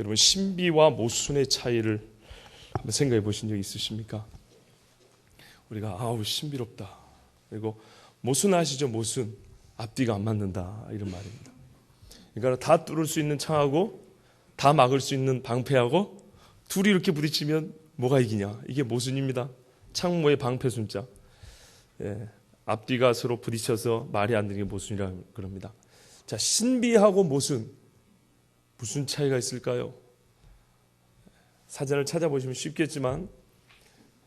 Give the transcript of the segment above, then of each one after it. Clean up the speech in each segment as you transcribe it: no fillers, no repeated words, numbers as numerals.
여러분, 신비와 모순의 차이를 한번 생각해 보신 적 있으십니까? 우리가 아우 신비롭다, 그리고 모순 아시죠? 모순, 앞뒤가 안 맞는다, 이런 말입니다. 그러니까 다 뚫을 수 있는 창하고 다 막을 수 있는 방패하고 둘이 이렇게 부딪히면 뭐가 이기냐, 이게 모순입니다. 창모의 방패 순자. 앞뒤가 서로 부딪혀서 말이 안 되는 게 모순이라고 그럽니다. 자, 신비하고 모순, 무슨 차이가 있을까요? 사전을 찾아보시면 쉽겠지만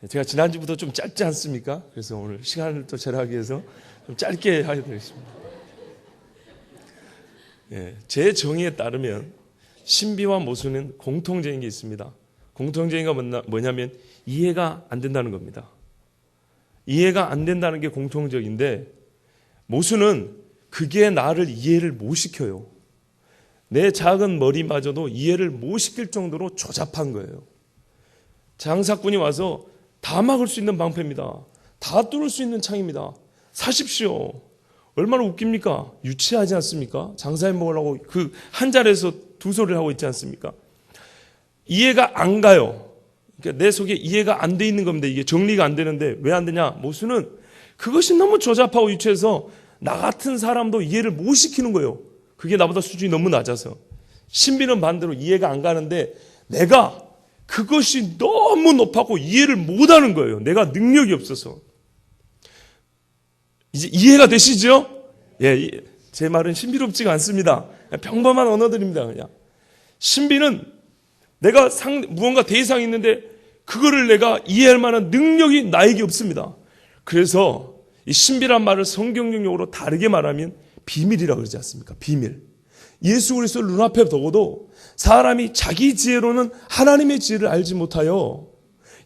제가 지난주부터 좀 짧지 않습니까? 그래서 오늘 시간을 또 절약하기 위해서 좀 짧게 하게 되겠습니다. 제 정의에 따르면 신비와 모순은 공통적인 게 있습니다. 공통적인 게 뭐냐면 이해가 안 된다는 겁니다. 이해가 안 된다는 게 공통적인데, 모순은 그게 나를 이해를 못 시켜요. 내 작은 머리마저도 이해를 못 시킬 정도로 조잡한 거예요. 장사꾼이 와서 다 막을 수 있는 방패입니다. 다 뚫을 수 있는 창입니다. 사십시오. 얼마나 웃깁니까? 유치하지 않습니까? 장사해 먹으려고 그 한 자리에서 두 소리를 하고 있지 않습니까? 이해가 안 가요. 그러니까 내 속에 이해가 안 돼 있는 겁니다. 이게 정리가 안 되는데 왜 안 되냐? 모순은 그것이 너무 조잡하고 유치해서 나 같은 사람도 이해를 못 시키는 거예요. 그게 나보다 수준이 너무 낮아서. 신비는 반대로 이해가 안 가는데 내가 그것이 너무 높았고 이해를 못하는 거예요. 내가 능력이 없어서. 이제 이해가 되시죠? 예, 제 말은 신비롭지가 않습니다. 평범한 언어들입니다. 그냥 신비는 내가 무언가 대상이 있는데 그거를 내가 이해할 만한 능력이 나에게 없습니다. 그래서 이 신비란 말을 성경용어로 다르게 말하면 비밀이라고 그러지 않습니까? 비밀. 예수 그리스도를 눈앞에 두고도 사람이 자기 지혜로는 하나님의 지혜를 알지 못하여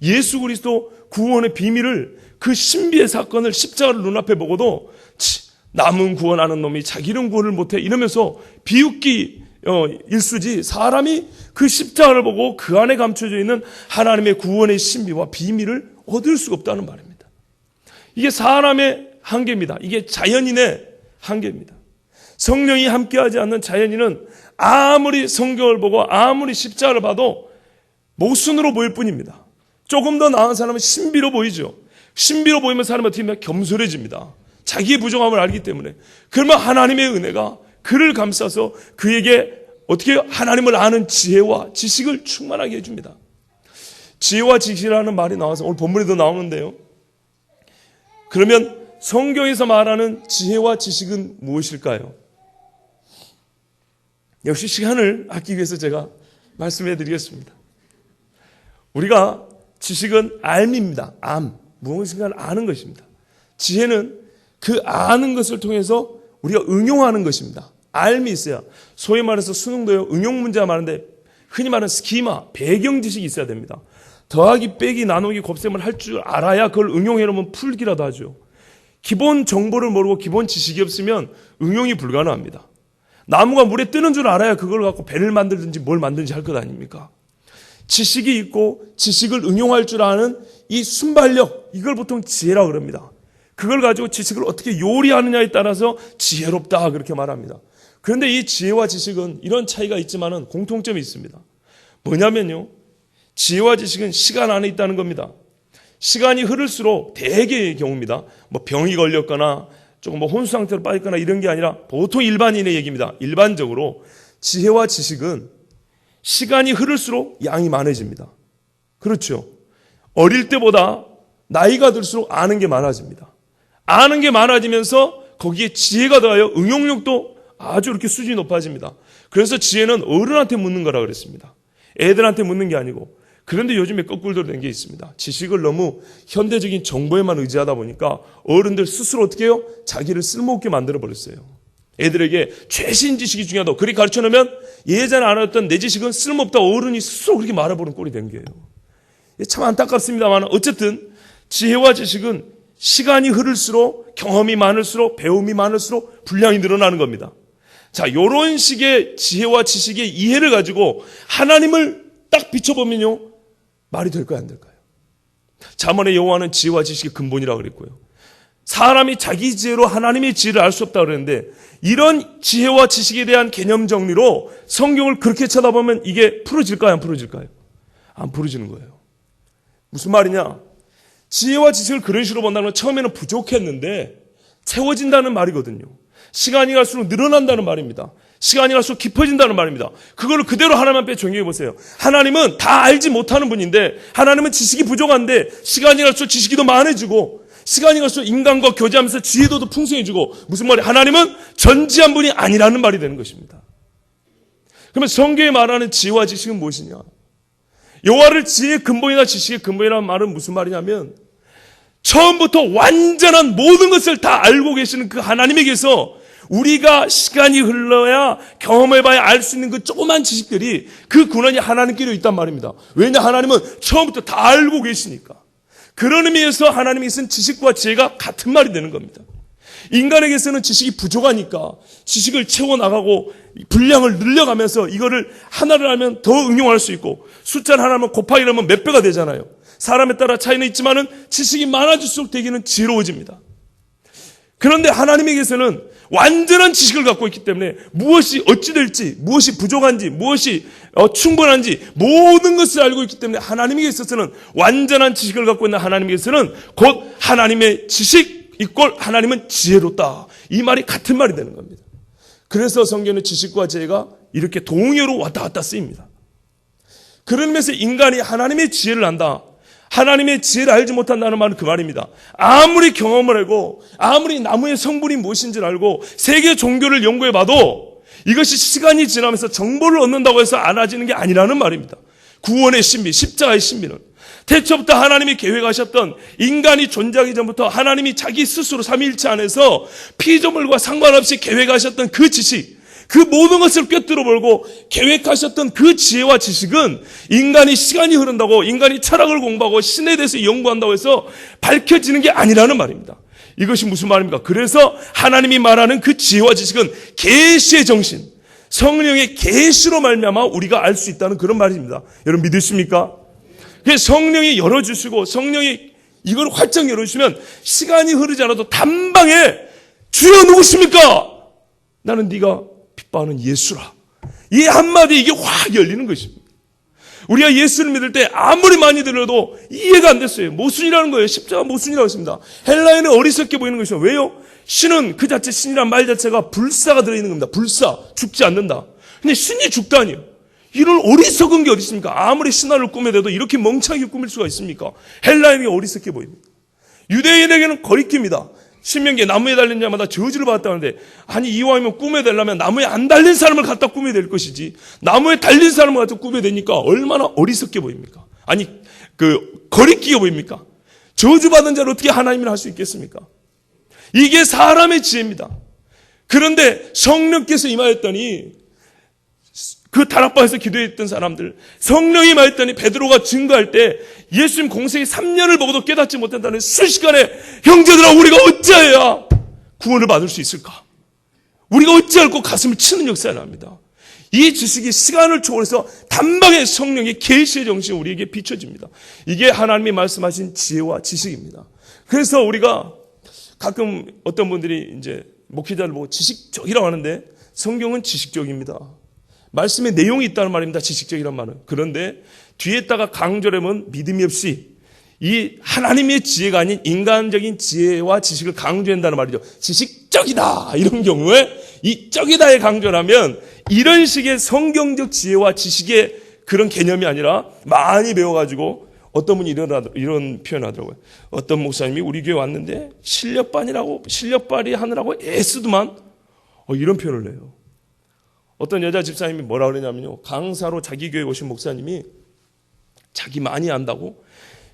예수 그리스도 구원의 비밀을, 그 신비의 사건을, 십자가를 눈앞에 보고도 남은 구원하는 놈이 자기는 구원을 못해 이러면서 비웃기 일수지, 사람이 그 십자가를 보고 그 안에 감춰져 있는 하나님의 구원의 신비와 비밀을 얻을 수가 없다는 말입니다. 이게 사람의 한계입니다. 이게 자연인의 한계입니다. 성령이 함께하지 않는 자연인은 아무리 성경을 보고 아무리 십자가를 봐도 모순으로 보일 뿐입니다. 조금 더 나은 사람은 신비로 보이죠. 신비로 보이면 사람은 어떻게 하면 겸손해집니다. 자기의 부족함을 알기 때문에. 그러면 하나님의 은혜가 그를 감싸서 그에게 어떻게 하나님을 아는 지혜와 지식을 충만하게 해줍니다. 지혜와 지식이라는 말이 나와서 오늘 본문에도 나오는데요. 그러면 성경에서 말하는 지혜와 지식은 무엇일까요? 역시 시간을 아끼기 위해서 제가 말씀해 드리겠습니다. 우리가 지식은 암입니다. 무엇인가를 아는 것입니다. 지혜는 그 아는 것을 통해서 우리가 응용하는 것입니다. 알미 있어야, 소위 말해서 수능도요, 응용 문제가 많은데 흔히 말하는 스키마, 배경 지식이 있어야 됩니다. 더하기, 빼기, 나누기, 곱셈을 할 줄 알아야 그걸 응용해 놓으면 풀기라도 하죠. 기본 정보를 모르고 기본 지식이 없으면 응용이 불가능합니다. 나무가 물에 뜨는 줄 알아야 그걸 갖고 배를 만들든지 뭘 만들든지 할 것 아닙니까? 지식이 있고 지식을 응용할 줄 아는 이 순발력, 이걸 보통 지혜라고 그럽니다. 그걸 가지고 지식을 어떻게 요리하느냐에 따라서 지혜롭다, 그렇게 말합니다. 그런데 이 지혜와 지식은 이런 차이가 있지만은 공통점이 있습니다. 뭐냐면요, 지혜와 지식은 시간 안에 있다는 겁니다. 시간이 흐를수록 대개의 경우입니다. 병이 걸렸거나 조금 혼수 상태로 빠졌거나 이런 게 아니라 보통 일반인의 얘기입니다. 일반적으로 지혜와 지식은 시간이 흐를수록 양이 많아집니다. 그렇죠. 어릴 때보다 나이가 들수록 아는 게 많아집니다. 아는 게 많아지면서 거기에 지혜가 더하여 응용력도 아주 이렇게 수준이 높아집니다. 그래서 지혜는 어른한테 묻는 거라고 그랬습니다. 애들한테 묻는 게 아니고. 그런데 요즘에 거꾸로 된 게 있습니다. 지식을 너무 현대적인 정보에만 의지하다 보니까 어른들 스스로 어떻게 해요? 자기를 쓸모없게 만들어버렸어요. 애들에게 최신 지식이 중요하다고 그렇게 가르쳐놓으면 예전에 알았던 내 지식은 쓸모없다, 어른이 스스로 그렇게 말해보는 꼴이 된 거예요. 참 안타깝습니다만 어쨌든 지혜와 지식은 시간이 흐를수록, 경험이 많을수록, 배움이 많을수록 분량이 늘어나는 겁니다. 자, 이런 식의 지혜와 지식의 이해를 가지고 하나님을 딱 비춰보면요, 말이 될까요, 안 될까요? 잠언의 여호와는 지혜와 지식의 근본이라고 그랬고요. 사람이 자기 지혜로 하나님의 지혜를 알 수 없다고 그랬는데, 이런 지혜와 지식에 대한 개념 정리로 성경을 그렇게 쳐다보면 이게 풀어질까요? 안 풀어질까요? 안 풀어지는 거예요. 무슨 말이냐? 지혜와 지식을 그런 식으로 본다는 건 처음에는 부족했는데 채워진다는 말이거든요. 시간이 갈수록 늘어난다는 말입니다. 시간이 갈수록 깊어진다는 말입니다. 그걸 그대로 하나님 앞에 적용해 보세요. 하나님은 다 알지 못하는 분인데, 하나님은 지식이 부족한데 시간이 갈수록 지식이 더 많아지고, 시간이 갈수록 인간과 교제하면서 지혜도 더 풍성해지고, 무슨 말이에요? 하나님은 전지한 분이 아니라는 말이 되는 것입니다. 그러면 성경에 말하는 지혜와 지식은 무엇이냐? 여호와를 지혜의 근본이나 지식의 근본이라는 말은 무슨 말이냐면, 처음부터 완전한 모든 것을 다 알고 계시는 그 하나님에게서 우리가 시간이 흘러야 경험해봐야 알 수 있는 그 조그만 지식들이, 그 근원이 하나님께로 있단 말입니다. 왜냐? 하나님은 처음부터 다 알고 계시니까. 그런 의미에서 하나님이 쓴 지식과 지혜가 같은 말이 되는 겁니다. 인간에게서는 지식이 부족하니까 지식을 채워나가고 분량을 늘려가면서 이거를 하나를 하면 더 응용할 수 있고, 숫자를 하나면 곱하기 하면 몇 배가 되잖아요. 사람에 따라 차이는 있지만은 지식이 많아질수록 되기는 지혜로워집니다. 그런데 하나님에게서는 완전한 지식을 갖고 있기 때문에 무엇이 어찌 될지, 무엇이 부족한지, 무엇이 충분한지 모든 것을 알고 있기 때문에, 하나님에게 있어서는 완전한 지식을 갖고 있는 하나님에게서는 곧 하나님의 지식 이꼴 하나님은 지혜롭다, 이 말이 같은 말이 되는 겁니다. 그래서 성경의 지식과 지혜가 이렇게 동의어로 왔다 갔다 쓰입니다. 그런 면에서 인간이 하나님의 지혜를 안다, 하나님의 지혜를 알지 못한다는 말은 그 말입니다. 아무리 경험을 하고 아무리 나무의 성분이 무엇인지를 알고 세계 종교를 연구해봐도 이것이 시간이 지나면서 정보를 얻는다고 해서 알아지는 게 아니라는 말입니다. 구원의 신비, 십자가의 신비는 태초부터 하나님이 계획하셨던, 인간이 존재하기 전부터 하나님이 자기 스스로 삼위일체 안에서 피조물과 상관없이 계획하셨던 그 지식, 그 모든 것을 꿰뚫어 보고 계획하셨던 그 지혜와 지식은 인간이 시간이 흐른다고, 인간이 철학을 공부하고 신에 대해서 연구한다고 해서 밝혀지는 게 아니라는 말입니다. 이것이 무슨 말입니까? 그래서 하나님이 말하는 그 지혜와 지식은 계시의 정신, 성령의 계시로 말미암아 우리가 알 수 있다는 그런 말입니다. 여러분 믿으십니까? 그래서 성령이 열어주시고, 성령이 이걸 활짝 열어주시면 시간이 흐르지 않아도 단방에 주여 누구십니까? 나는 네가 빛바라는 예수라, 이 한마디, 이게 확 열리는 것입니다. 우리가 예수를 믿을 때 아무리 많이 들어도 이해가 안 됐어요. 모순이라는 거예요. 십자가 모순이라고 했습니다. 헬라어는 어리석게 보이는 것이죠. 왜요? 신은 그 자체, 신이란 말 자체가 불사가 들어있는 겁니다. 불사, 죽지 않는다. 근데 신이 죽다니요. 이런 어리석은 게 어디 있습니까? 아무리 신화를 꾸며대도 이렇게 멍청하게 꾸밀 수가 있습니까? 헬라인에게 어리석게 보입니다. 유대인에게는 거리끼입니다. 신명기에 나무에 달린 자마다 저주를 받았다는데, 아니 이왕이면 꾸며대려면 나무에 안 달린 사람을 갖다 꾸며댈 것이지, 나무에 달린 사람을 갖다 꾸며대니까 얼마나 어리석게 보입니까? 아니 거리끼게 보입니까? 저주받은 자를 어떻게 하나님이라 할 수 있겠습니까? 이게 사람의 지혜입니다. 그런데 성령께서 임하였더니, 그 다락방에서 기도했던 사람들, 성령이 임하였더니 베드로가 증거할 때 예수님 공생이 3년을 먹어도 깨닫지 못한다는, 순식간에 형제들아 우리가 어찌해야 구원을 받을 수 있을까? 우리가 어찌할고 가슴을 치는 역사가 납니다. 이 지식이 시간을 초월해서 단방에 성령의 계시의 정신이 우리에게 비춰집니다. 이게 하나님이 말씀하신 지혜와 지식입니다. 그래서 우리가 가끔 어떤 분들이 이제 목회자를 보고 지식적이라고 하는데, 성경은 지식적입니다. 말씀에 내용이 있다는 말입니다. 지식적이란 말은. 그런데 뒤에다가 강조를 하면 믿음이 없이 이 하나님의 지혜가 아닌 인간적인 지혜와 지식을 강조한다는 말이죠. 지식적이다, 이런 경우에 이 적이다에 강조를 하면 이런 식의 성경적 지혜와 지식의 그런 개념이 아니라, 많이 배워가지고 어떤 분이 이런 표현을 하더라고요. 어떤 목사님이 우리 교회 왔는데 실력발휘 하느라고 애쓰더만, 이런 표현을 해요. 어떤 여자 집사님이 뭐라 그러냐면요, 강사로 자기 교회 오신 목사님이 자기 많이 안다고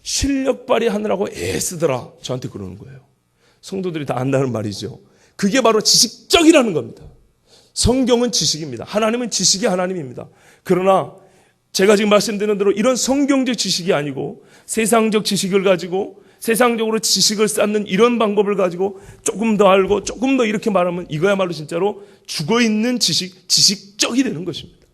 실력 발휘하느라고 애쓰더라, 저한테 그러는 거예요. 성도들이 다 안다는 말이죠. 그게 바로 지식적이라는 겁니다. 성경은 지식입니다. 하나님은 지식이 하나님입니다. 그러나 제가 지금 말씀드린 대로 이런 성경적 지식이 아니고 세상적 지식을 가지고, 세상적으로 지식을 쌓는 이런 방법을 가지고 조금 더 알고 조금 더 이렇게 말하면 이거야말로 진짜로 죽어있는 지식적이 되는 것입니다.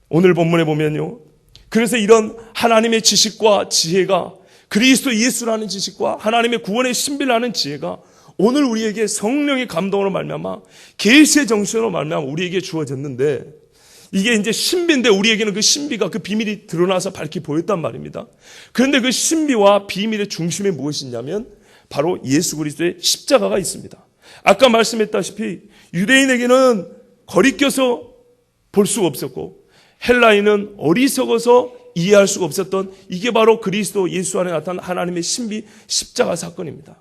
오늘 본문에 보면요, 그래서 이런 하나님의 지식과 지혜가 그리스도 예수라는 지식과 하나님의 구원의 신비를 아는 지혜가 오늘 우리에게 성령의 감동으로 말미암아 계시의 정신으로 말미암아 우리에게 주어졌는데, 이게 이제 신비인데 우리에게는 그 신비가, 그 비밀이 드러나서 밝히 보였단 말입니다. 그런데 그 신비와 비밀의 중심에 무엇이 있냐면 바로 예수 그리스도의 십자가가 있습니다. 아까 말씀했다시피 유대인에게는 거리껴서 볼 수가 없었고 헬라인은 어리석어서 이해할 수가 없었던, 이게 바로 그리스도 예수 안에 나타난 하나님의 신비 십자가 사건입니다.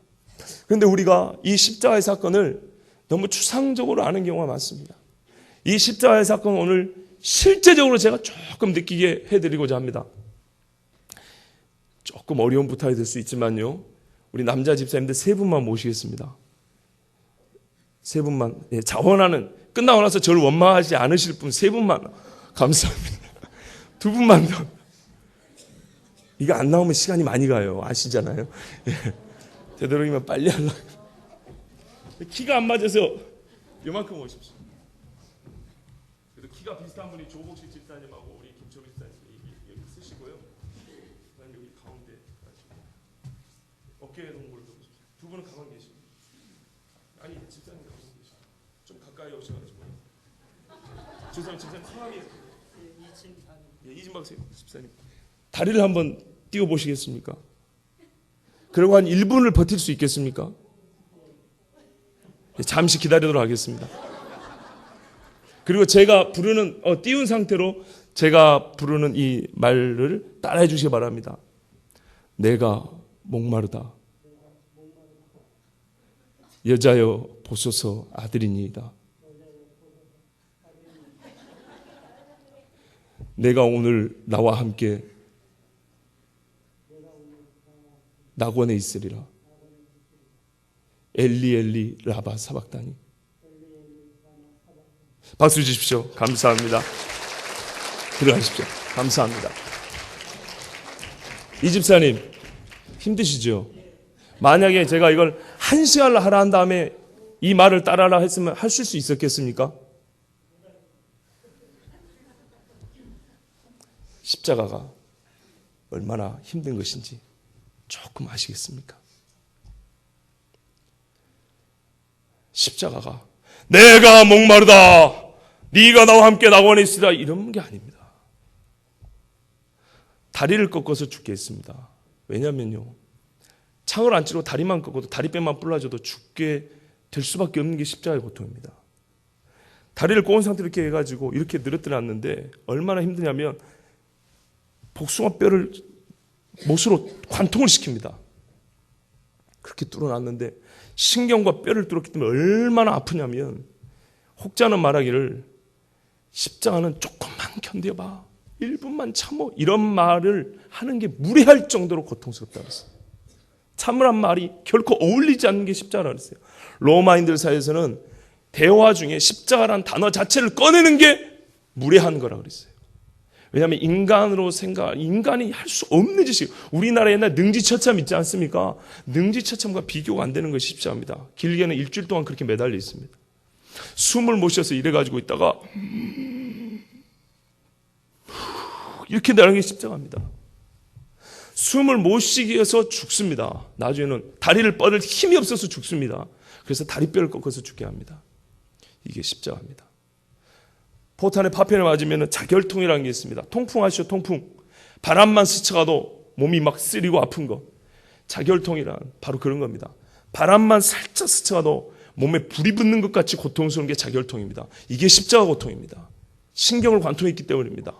그런데 우리가 이 십자가의 사건을 너무 추상적으로 아는 경우가 많습니다. 이 십자가의 사건은 오늘 실제적으로 제가 조금 느끼게 해드리고자 합니다. 조금 어려운 부탁이 될 수 있지만요, 우리 남자 집사님들 세 분만 모시겠습니다. 세 분만, 자원하는, 끝나고 나서 저를 원망하지 않으실 분 세 분만, 감사합니다. 두 분만 더. 이거 안 나오면 시간이 많이 가요. 아시잖아요. 되도록이면 빨리 하려고. 키가 안 맞아서 요만큼 오십시오. 그래도 키가 비슷한 분이 조복식 집사님하고 우리 김초미 집사님 여기 쓰시고요. 그다음에 여기 가운데 어깨 동무를 보십시오. 두 분은 가만 계시고, 아니 집사님 가만 계시고 좀 가까이 오셔가지고. 집사님 성함이 이진박 집사님. 다리를 한번 띄워 보시겠습니까? 그리고 한 1분을 버틸 수 있겠습니까? 잠시 기다리도록 하겠습니다. 그리고 제가 부르는, 띄운 상태로 제가 부르는 이 말을 따라해 주시기 바랍니다. 내가 목마르다. 여자여 보소서 아들이니이다. 내가 오늘 나와 함께 낙원에 있으리라. 엘리 엘리 라바 사박다니. 박수 주십시오. 감사합니다. 들어가십시오. 감사합니다. 이 집사님 힘드시죠? 만약에 제가 이걸 1시간을 하라 한 다음에 이 말을 따라라 했으면 하실 수 있었겠습니까? 십자가가 얼마나 힘든 것인지 조금 아시겠습니까? 십자가가 내가 목마르다, 네가 나와 함께 낙원에 있으라, 이런 게 아닙니다. 다리를 꺾어서 죽게 했습니다. 왜냐면요, 창을 안 치고 다리만 꺾어도 다리뼈만 불라져도 죽게 될 수밖에 없는 게 십자가의 고통입니다. 다리를 꼬은 상태로 이렇게 해가지고 이렇게 늘어뜨렸는데 얼마나 힘드냐면 복숭아 뼈를 못으로 관통을 시킵니다. 그렇게 뚫어놨는데 신경과 뼈를 뚫었기 때문에 얼마나 아프냐면, 혹자는 말하기를 십자가는 조금만 견뎌봐, 1분만 참어, 이런 말을 하는 게 무례할 정도로 고통스럽다고 했어요. 참으란 말이 결코 어울리지 않는 게 십자가라고 했어요. 로마인들 사이에서는 대화 중에 십자가란 단어 자체를 꺼내는 게 무례한 거라고 그랬어요. 왜냐하면 인간이 할 수 없는 짓이, 우리나라 옛날 능지처참 있지 않습니까? 능지처참과 비교가 안 되는 것이 십자가입니다. 길게는 일주일 동안 그렇게 매달려 있습니다. 숨을 못 쉬어서 이래가지고 있다가 이렇게 내려가는 게 십자가입니다. 숨을 못 쉬게 해서 죽습니다. 나중에는 다리를 뻗을 힘이 없어서 죽습니다. 그래서 다리뼈를 꺾어서 죽게 합니다. 이게 십자가입니다. 포탄에 파편을 맞으면 자결통이라는 게 있습니다. 통풍 아시죠? 통풍. 바람만 스쳐가도 몸이 막 쓰리고 아픈 거. 자결통이란 바로 그런 겁니다. 바람만 살짝 스쳐가도 몸에 불이 붙는 것 같이 고통스러운 게 자결통입니다. 이게 십자가 고통입니다. 신경을 관통했기 때문입니다.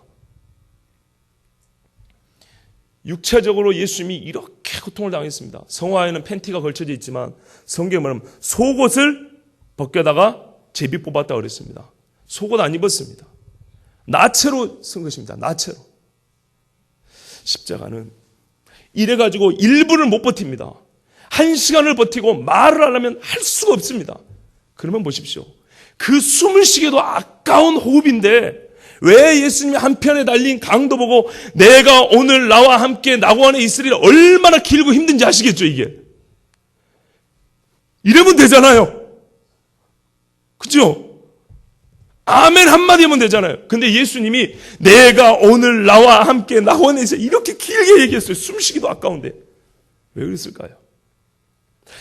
육체적으로 예수님이 이렇게 고통을 당했습니다. 성화에는 팬티가 걸쳐져 있지만 성경에 말하면 속옷을 벗겨다가 제비 뽑았다고 그랬습니다. 속옷 안 입었습니다. 나체로 쓴 것입니다. 나체로. 십자가는 이래가지고 1분을 못 버팁니다. 1시간을 버티고 말을 하려면 할 수가 없습니다. 그러면 보십시오. 그 숨을 쉬기도 아까운 호흡인데 왜 예수님이 한편에 달린 강도 보고 내가 오늘 나와 함께 낙원에 있으리라, 얼마나 길고 힘든지 아시겠죠? 이게 이러면 되잖아요. 그죠? 아멘 한마디 하면 되잖아요. 근데 예수님이 내가 오늘 나와 함께 낙원에 있어 이렇게 길게 얘기했어요. 숨쉬기도 아까운데. 왜 그랬을까요?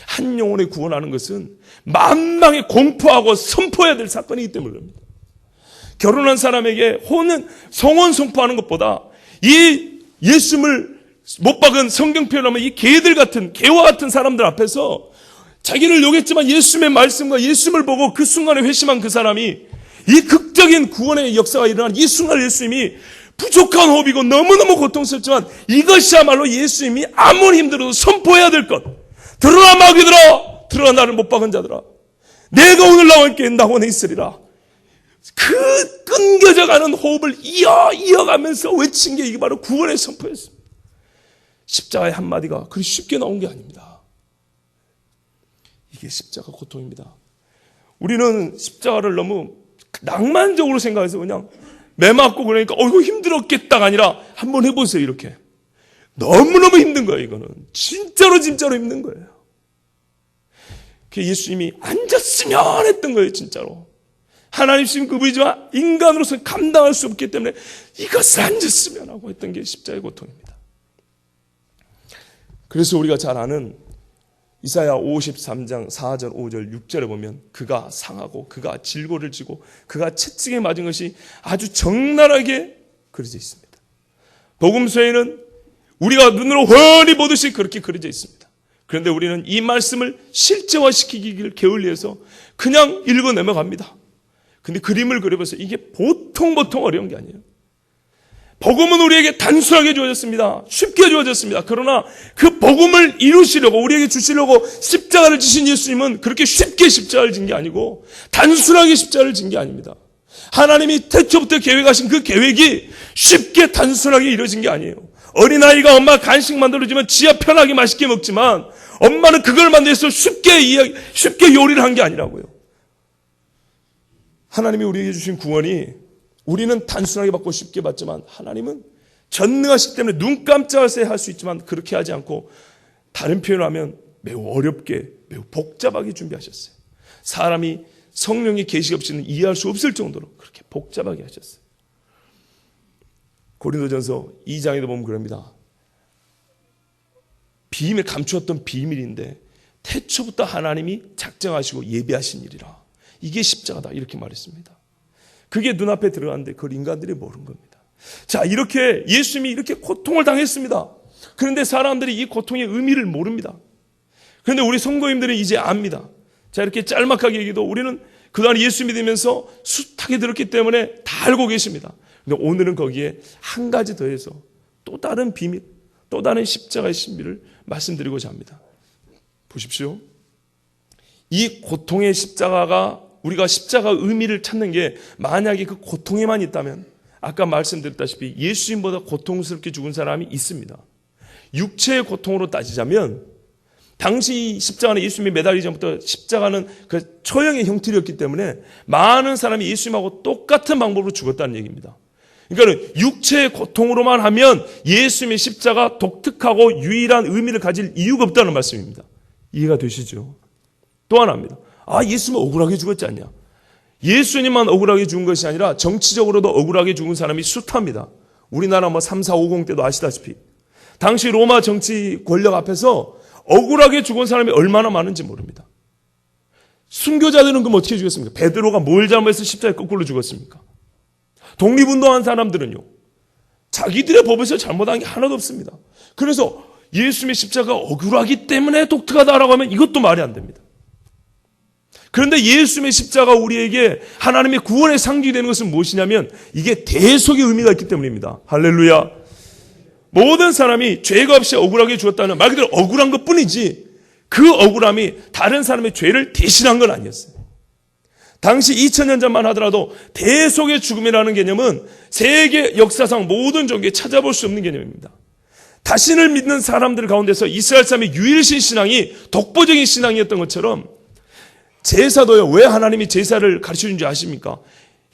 한 영혼을 구원하는 것은 만방에 공포하고 선포해야 될 사건이기 때문에 그럽니다. 결혼한 사람에게 성혼 선포하는 것보다 이 예수님을 못 박은 성경 표현하면 이 개와 같은 사람들 앞에서 자기를 욕했지만 예수님의 말씀과 예수님을 보고 그 순간에 회심한 그 사람이 이 극적인 구원의 역사가 일어난 이 순간 예수님이 부족한 호흡이고 너무너무 고통스럽지만 이것이야말로 예수님이 아무리 힘들어도 선포해야 될 것. 들어라 마귀들아, 들어라 나를 못 박은 자들아, 내가 오늘 나와 함께 낙원에 있으리라. 그 끊겨져가는 호흡을 이어가면서 외친 게 이게 바로 구원의 선포였습니다. 십자가의 한마디가 그리 쉽게 나온 게 아닙니다. 이게 십자가 고통입니다. 우리는 십자가를 너무 낭만적으로 생각해서 그냥 매 맞고 그러니까 이거 힘들었겠다가 아니라 한번 해보세요. 이렇게 너무너무 힘든 거예요. 이거는 진짜로 힘든 거예요. 예수님이 앉았으면 했던 거예요. 진짜로 하나님이신 그분이지만 인간으로서 감당할 수 없기 때문에 이것을 앉았으면 하고 했던 게 십자가의 고통입니다. 그래서 우리가 잘 아는 이사야 53장 4절 5절 6절에 보면 그가 상하고 그가 질고를 지고 그가 채찍에 맞은 것이 아주 적나라하게 그려져 있습니다. 복음서에는 우리가 눈으로 훤히 보듯이 그렇게 그려져 있습니다. 그런데 우리는 이 말씀을 실제화시키기를 게을리해서 그냥 읽어 넘어갑니다. 근데 그림을 그려보세요. 이게 보통 어려운 게 아니에요. 복음은 우리에게 단순하게 주어졌습니다. 쉽게 주어졌습니다. 그러나 그 복음을 이루시려고 우리에게 주시려고 십자가를 지신 예수님은 그렇게 쉽게 십자가를 진 게 아니고 단순하게 십자가를 진 게 아닙니다. 하나님이 태초부터 계획하신 그 계획이 쉽게 단순하게 이루어진 게 아니에요. 어린아이가 엄마 간식 만들어주면 지가 편하게 맛있게 먹지만 엄마는 그걸 만들어서 쉽게 요리를 한 게 아니라고요. 하나님이 우리에게 주신 구원이 우리는 단순하게 받고 쉽게 받지만 하나님은 전능하시기 때문에 눈 깜짝할 새 할 수 있지만 그렇게 하지 않고 다른 표현을 하면 매우 어렵게 매우 복잡하게 준비하셨어요. 사람이 성령의 계시 없이는 이해할 수 없을 정도로 그렇게 복잡하게 하셨어요. 고린도전서 2장에도 보면 그럽니다. 비밀 감추었던 비밀인데 태초부터 하나님이 작정하시고 예비하신 일이라. 이게 십자가다 이렇게 말했습니다. 그게 눈앞에 들어갔는데 그걸 인간들이 모르는 겁니다. 자, 이렇게 예수님이 이렇게 고통을 당했습니다. 그런데 사람들이 이 고통의 의미를 모릅니다. 그런데 우리 성도님들은 이제 압니다. 자, 이렇게 짤막하게 얘기도 우리는 그동안 예수 믿으면서 숱하게 들었기 때문에 다 알고 계십니다. 그런데 오늘은 거기에 한 가지 더해서 또 다른 비밀, 또 다른 십자가의 신비를 말씀드리고자 합니다. 보십시오. 이 고통의 십자가가 우리가 십자가 의미를 찾는 게 만약에 그 고통에만 있다면 아까 말씀드렸다시피 예수님보다 고통스럽게 죽은 사람이 있습니다. 육체의 고통으로 따지자면 당시 십자가는 예수님이 매달리기 전부터 십자가는 그 처형의 형틀이었기 때문에 많은 사람이 예수님하고 똑같은 방법으로 죽었다는 얘기입니다. 그러니까 육체의 고통으로만 하면 예수님의 십자가 독특하고 유일한 의미를 가질 이유가 없다는 말씀입니다. 이해가 되시죠? 또 하나입니다. 예수님은 억울하게 죽었지 않냐? 예수님만 억울하게 죽은 것이 아니라 정치적으로도 억울하게 죽은 사람이 숱합니다. 우리나라 3450 때도 아시다시피 당시 로마 정치 권력 앞에서 억울하게 죽은 사람이 얼마나 많은지 모릅니다. 순교자들은 그럼 어떻게 죽였습니까? 베드로가 뭘 잘못해서 십자가에 거꾸로 죽었습니까? 독립운동한 사람들은요, 자기들의 법에서 잘못한 게 하나도 없습니다. 그래서 예수님의 십자가가 억울하기 때문에 독특하다라고 하면 이것도 말이 안 됩니다. 그런데 예수님의 십자가 우리에게 하나님의 구원의 상징이 되는 것은 무엇이냐면 이게 대속의 의미가 있기 때문입니다. 할렐루야. 모든 사람이 죄가 없이 억울하게 죽었다는 말 그대로 억울한 것뿐이지 그 억울함이 다른 사람의 죄를 대신한 건 아니었어요. 당시 2000년 전만 하더라도 대속의 죽음이라는 개념은 세계 역사상 모든 종교에 찾아볼 수 없는 개념입니다. 다신을 믿는 사람들 가운데서 이스라엘 사람의 유일신 신앙이 독보적인 신앙이었던 것처럼 제사도요. 왜 하나님이 제사를 가르쳐준 줄 아십니까?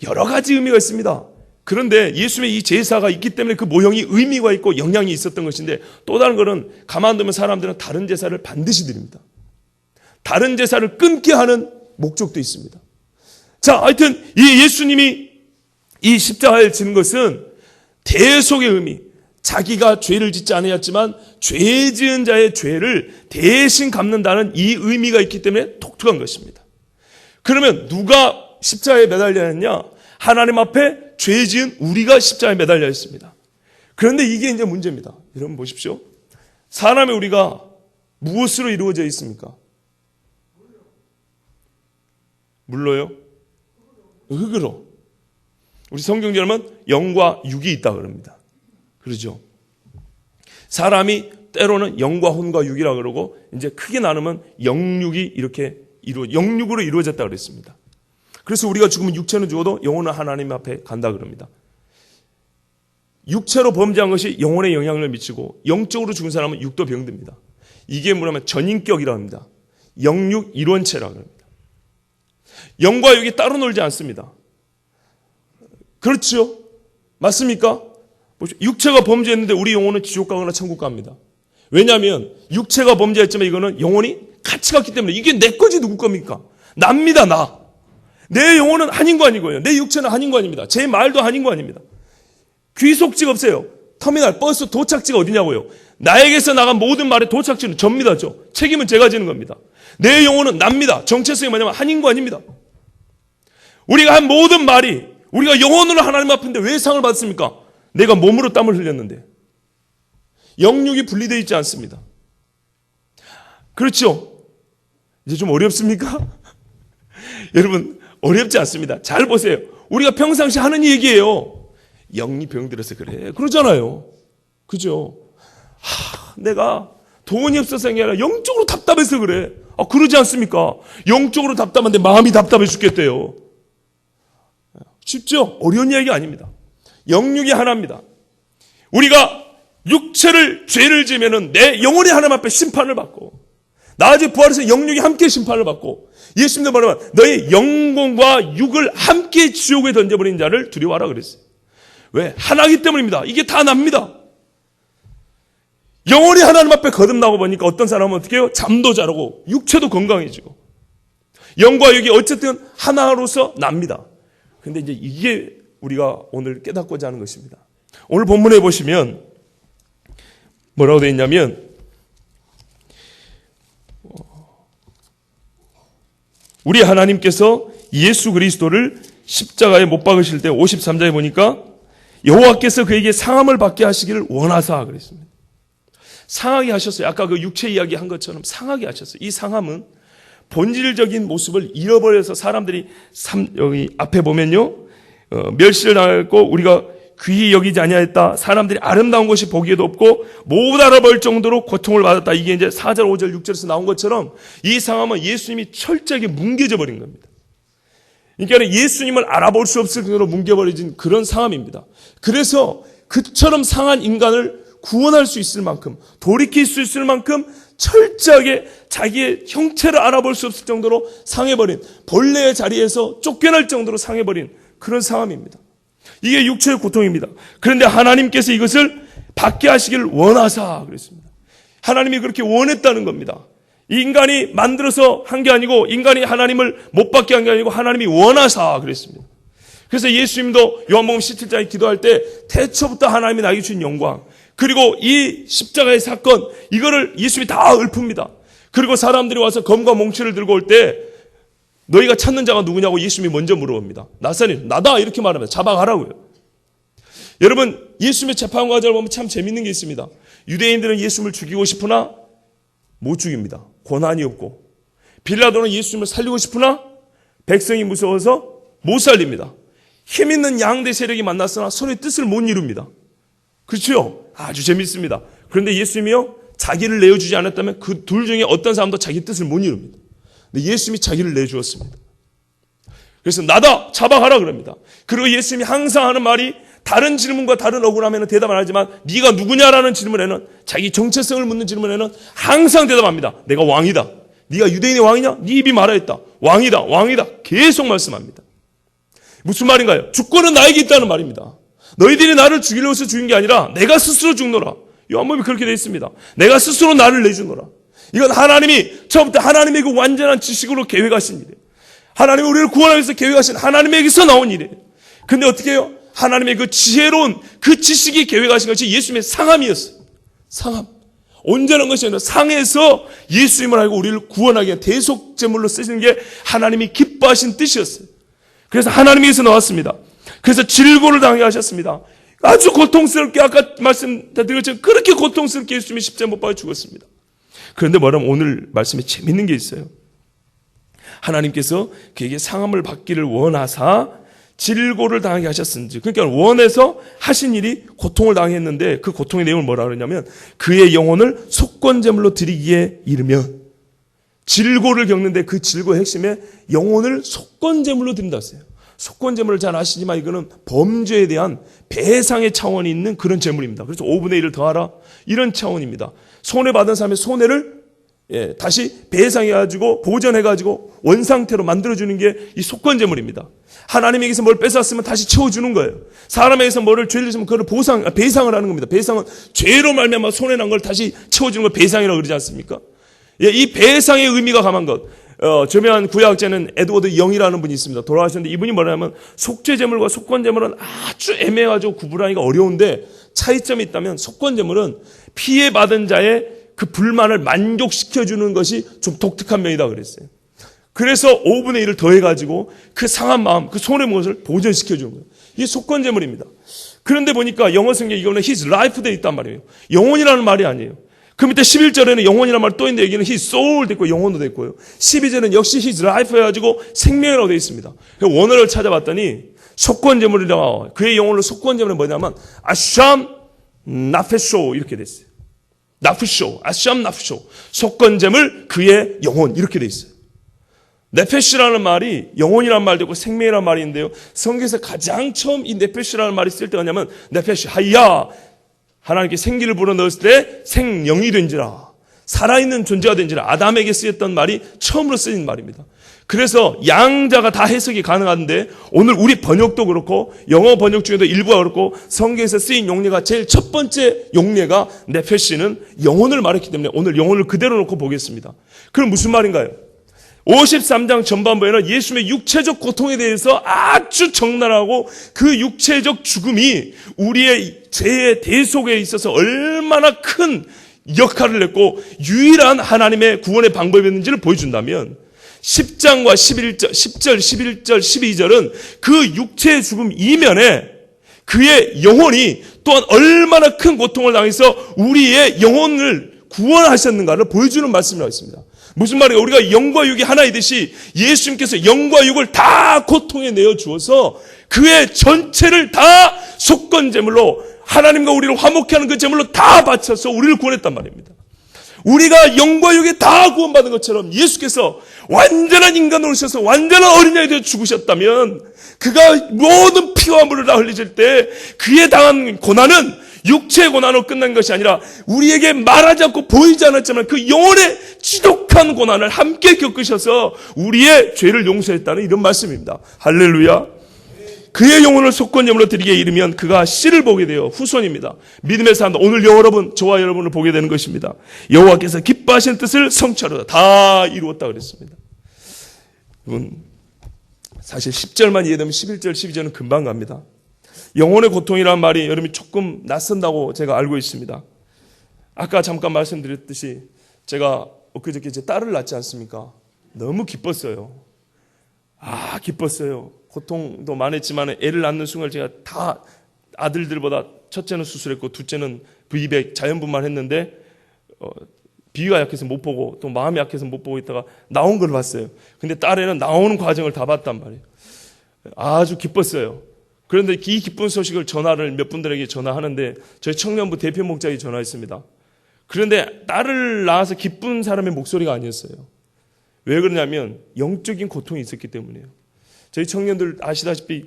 여러 가지 의미가 있습니다. 그런데 예수님의 이 제사가 있기 때문에 그 모형이 의미가 있고 영향이 있었던 것인데 또 다른 거는 가만두면 사람들은 다른 제사를 반드시 드립니다. 다른 제사를 끊게 하는 목적도 있습니다. 자, 하여튼 이 예수님이 이 십자가에 지는 것은 대속의 의미, 자기가 죄를 짓지 아니었지만 죄 지은 자의 죄를 대신 갚는다는 이 의미가 있기 때문에 독특한 것입니다. 그러면 누가 십자가에 매달려 있냐? 하나님 앞에 죄 지은 우리가 십자가에 매달려 있습니다. 그런데 이게 이제 문제입니다. 여러분 보십시오. 사람의 우리가 무엇으로 이루어져 있습니까? 물로요? 흙으로. 우리 성경대로는 영과 육이 있다 그럽니다. 그러죠? 사람이 때로는 영과 혼과 육이라 그러고 이제 크게 나누면 영육이 이렇게 영육으로 이루어졌다 그랬습니다. 그래서 우리가 죽으면 육체는 죽어도 영혼은 하나님 앞에 간다 그럽니다. 육체로 범죄한 것이 영혼에 영향을 미치고 영적으로 죽은 사람은 육도 병듭니다. 이게 뭐냐면 전인격이라고 합니다. 영육 일원체라고 합니다. 영과 육이 따로 놀지 않습니다. 그렇죠? 맞습니까? 육체가 범죄했는데 우리 영혼은 지옥 가거나 천국 갑니다. 왜냐하면 육체가 범죄했지만 이거는 영혼이 같이 갔기 때문에 이게 내 거지 누구 겁니까? 납니다, 나. 내 영혼은 한인관이고요. 내 육체는 한인관입니다. 제 말도 한인관입니다. 귀속지가 없어요. 터미널, 버스 도착지가 어디냐고요. 나에게서 나간 모든 말의 도착지는 접니다. 책임은 제가 지는 겁니다. 내 영혼은 납니다. 정체성이 뭐냐면 한인관입니다. 우리가 한 모든 말이 우리가 영혼으로 하나님 앞인데 왜 상을 받습니까? 내가 몸으로 땀을 흘렸는데. 영육이 분리되어 있지 않습니다. 그렇죠? 이제 좀 어렵습니까? 여러분 어렵지 않습니다. 잘 보세요. 우리가 평상시 하는 얘기예요. 영이 병들어서 그래. 그러잖아요. 그죠? 내가 돈이 없어서 게 아니라 영적으로 답답해서 그래. 그러지 않습니까? 영적으로 답답한데 마음이 답답해 죽겠대요. 쉽죠? 어려운 이야기 아닙니다. 영육이 하나입니다. 우리가 육체를 죄를 지으면은 내 영혼이 하나님 앞에 심판을 받고 나중에 부활해서 영육이 함께 심판을 받고 예수님도 말하면 너의 영혼과 육을 함께 지옥에 던져버린 자를 두려워하라 그랬어요. 왜? 하나이기 때문입니다. 이게 다 납니다. 영혼이 하나님 앞에 거듭나고 보니까 어떤 사람은 어떻게 해요? 잠도 자라고 육체도 건강해지고 영과 육이 어쨌든 하나로서 납니다. 근데 이제 이게 우리가 오늘 깨닫고자 하는 것입니다. 오늘 본문에 보시면 뭐라고 되어 있냐면 우리 하나님께서 예수 그리스도를 십자가에 못 박으실 때 53절에 보니까 여호와께서 그에게 상함을 받게 하시기를 원하사 그랬습니다. 상하게 하셨어요. 아까 그 육체 이야기 한 것처럼 상하게 하셨어요. 이 상함은 본질적인 모습을 잃어버려서 사람들이 여기 앞에 보면요. 멸시를 당했고 우리가 귀히 여기지 아니하였다. 사람들이 아름다운 것이 보기에도 없고 못 알아볼 정도로 고통을 받았다. 이게 이제 4절, 5절, 6절에서 나온 것처럼 이 상함은 예수님이 철저하게 뭉개져 버린 겁니다. 그러니까 예수님을 알아볼 수 없을 정도로 뭉개버려진 그런 상함입니다. 그래서 그처럼 상한 인간을 구원할 수 있을 만큼 돌이킬 수 있을 만큼 철저하게 자기의 형체를 알아볼 수 없을 정도로 상해버린 본래의 자리에서 쫓겨날 정도로 상해버린 그런 상함입니다. 이게 육체의 고통입니다. 그런데 하나님께서 이것을 받게 하시길 원하사 그랬습니다. 하나님이 그렇게 원했다는 겁니다. 이 인간이 만들어서 한 게 아니고 인간이 하나님을 못 받게 한 게 아니고 하나님이 원하사 그랬습니다. 그래서 예수님도 요한복음 17장에 기도할 때 태초부터 하나님이 나에게 주신 영광 그리고 이 십자가의 사건 이거를 예수님이 다 읊습니다. 그리고 사람들이 와서 검과 몽치를 들고 올 때 너희가 찾는 자가 누구냐고 예수님이 먼저 물어봅니다. 나사렛 나다 이렇게 말하면 잡아가라고요. 여러분 예수님의 재판 과정을 보면 참 재밌는 게 있습니다. 유대인들은 예수님을 죽이고 싶으나 못 죽입니다. 권한이 없고 빌라도는 예수님을 살리고 싶으나 백성이 무서워서 못 살립니다. 힘 있는 양대 세력이 만났으나 서로의 뜻을 못 이룹니다. 그렇죠? 아주 재밌습니다. 그런데 예수님이요 자기를 내어주지 않았다면 그 둘 중에 어떤 사람도 자기 뜻을 못 이룹니다. 근데 예수님이 자기를 내주었습니다. 그래서 나다 잡아가라 그럽니다. 그리고 예수님이 항상 하는 말이 다른 질문과 다른 억울함에는 대답 안 하지만 네가 누구냐라는 질문에는 자기 정체성을 묻는 질문에는 항상 대답합니다. 내가 왕이다. 네가 유대인의 왕이냐? 네 입이 말하였다. 왕이다. 왕이다. 계속 말씀합니다. 무슨 말인가요? 주권은 나에게 있다는 말입니다. 너희들이 나를 죽이려고 해서 죽인 게 아니라 내가 스스로 죽노라. 요한복음이 그렇게 되어 있습니다. 내가 스스로 나를 내주노라. 이건 하나님이 처음부터 하나님의 그 완전한 지식으로 계획하신 일이에요. 하나님이 우리를 구원하기 위해서 계획하신 하나님에게서 나온 일이에요. 근데 어떻게 해요? 하나님의 그 지혜로운 그 지식이 계획하신 것이 예수님의 상함이었어요. 상함. 온전한 것이 아니라 상에서 예수님을 알고 우리를 구원하기 위한 대속제물로 쓰시는 게 하나님이 기뻐하신 뜻이었어요. 그래서 하나님에서 나왔습니다. 그래서 질고를 당하게 하셨습니다. 아주 고통스럽게, 아까 말씀드린 것처럼 그렇게 고통스럽게 예수님이 십자가에 못 박아 죽었습니다. 그런데 뭐라면 오늘 말씀에 재밌는 게 있어요. 하나님께서 그에게 상함을 받기를 원하사 질고를 당하게 하셨은지, 그러니까 원해서 하신 일이 고통을 당했는데 그 고통의 내용을 뭐라 그러냐면 그의 영혼을 속건제물로 드리기에 이르면, 질고를 겪는데 그 질고의 핵심에 영혼을 속건제물로 드린다 했어요. 속건제물을 잘 아시지만 이거는 범죄에 대한 배상의 차원이 있는 그런 제물입니다. 그래서 5분의 1을 더하라 이런 차원입니다. 손해받은 사람의 손해를 다시 배상해가지고 보전해가지고 원상태로 만들어주는 게 이 속건제물입니다. 하나님에게서 뭘 뺏었으면 다시 채워주는 거예요. 사람에게서 뭐를 죄를 지으면 그걸 배상을 하는 겁니다. 배상은 죄로 말미암아 손해난 걸 다시 채워주는 걸 배상이라고 그러지 않습니까? 이 배상의 의미가 강한 것. 저명한 구약자는 에드워드 영이라는 분이 있습니다. 돌아가셨는데 이분이 뭐냐면 속죄제물과 속건제물은 아주 애매해가지고 구분하기가 어려운데 차이점이 있다면 속건제물은 피해받은 자의 그 불만을 만족시켜주는 것이 좀 독특한 면이다 그랬어요. 그래서 5분의 1을 더해가지고 그 상한 마음, 그 손해본 것을 보전시켜주는 거예요. 이게 속건제물입니다. 그런데 보니까 영어 성경에 이거는 his life 되어 있단 말이에요. 영혼이라는 말이 아니에요. 그 밑에 11절에는 영혼이라는 말 또 있는데 여기는 his soul 됐고 영혼도 됐고요. 12절은 역시 his life 해가지고 생명이라고 되어 있습니다. 원어를 찾아봤더니 속건제물이라고, 그의 영혼을 속건제물은 뭐냐면 아샴 나페쇼 이렇게 됐어요. 나프쇼, 아샴 나프쇼, 속건제물 그의 영혼 이렇게 되어 있어요. 네페시라는 말이 영혼이라는 말도 있고 생명이라는 말이 있는데요. 성경에서 가장 처음 이 네페시라는 말이 쓸 때가 뭐냐면 네페시 하야, 하나님께 생기를 불어넣었을 때 생명이 된지라, 살아있는 존재가 된지라, 아담에게 쓰였던 말이 처음으로 쓰인 말입니다. 그래서 양자가 다 해석이 가능한데 오늘 우리 번역도 그렇고 영어 번역 중에도 일부가 그렇고 성경에서 쓰인 용례가 제일 첫 번째 용례가 네페시는 영혼을 말했기 때문에 오늘 영혼을 그대로 놓고 보겠습니다. 그럼 무슨 말인가요? 53장 전반부에는 예수님의 육체적 고통에 대해서 아주 적나라하고 그 육체적 죽음이 우리의 죄의 대속에 있어서 얼마나 큰 역할을 했고 유일한 하나님의 구원의 방법이었는지를 보여준다면 10장과 11절, 10절, 11절, 12절은 그 육체의 죽음 이면에 그의 영혼이 또한 얼마나 큰 고통을 당해서 우리의 영혼을 구원하셨는가를 보여주는 말씀이라고 있습니다. 무슨 말이에요? 우리가 영과 육이 하나이듯이 예수님께서 영과 육을 다 고통에 내어 주어서 그의 전체를 다 속건제물로 하나님과 우리를 화목케 하는 그 제물로 다 바쳐서 우리를 구원했단 말입니다. 우리가 영과 육에 다 구원받은 것처럼 예수께서 완전한 인간으로 오셔서 완전한 어린양이 되어 죽으셨다면 그가 모든 피와 물을 다 흘리실 때 그의 당한 고난은 육체의 고난으로 끝난 것이 아니라 우리에게 말하지 않고 보이지 않았지만 그 영혼의 지독한 고난을 함께 겪으셔서 우리의 죄를 용서했다는 이런 말씀입니다. 할렐루야. 그의 영혼을 속건제물로 드리기에 이르면 그가 씨를 보게 되어 후손입니다. 믿음의 사람들, 오늘 여러분, 저와 여러분을 보게 되는 것입니다. 여호와께서 기뻐하신 뜻을 성취하로다. 다 이루었다 그랬습니다. 여러분, 사실 10절만 이해되면 11절, 12절은 금방 갑니다. 영혼의 고통이라는 말이 여러분이 조금 낯선다고 제가 알고 있습니다. 아까 잠깐 말씀드렸듯이 제가 엊그저께 제 딸을 낳지 않습니까? 너무 기뻤어요. 기뻤어요. 고통도 많았지만 애를 낳는 순간 제가 다 아들들보다 첫째는 수술했고 둘째는 V200 자연분만 했는데 비위가 약해서 못 보고 또 마음이 약해서 못 보고 있다가 나온 걸 봤어요. 근데 딸애는 나오는 과정을 다 봤단 말이에요. 아주 기뻤어요. 그런데 이 기쁜 소식을 전화를 몇 분들에게 전화하는데 저희 청년부 대표 목자에게 전화했습니다. 그런데 딸을 낳아서 기쁜 사람의 목소리가 아니었어요. 왜 그러냐면 영적인 고통이 있었기 때문이에요. 저희 청년들 아시다시피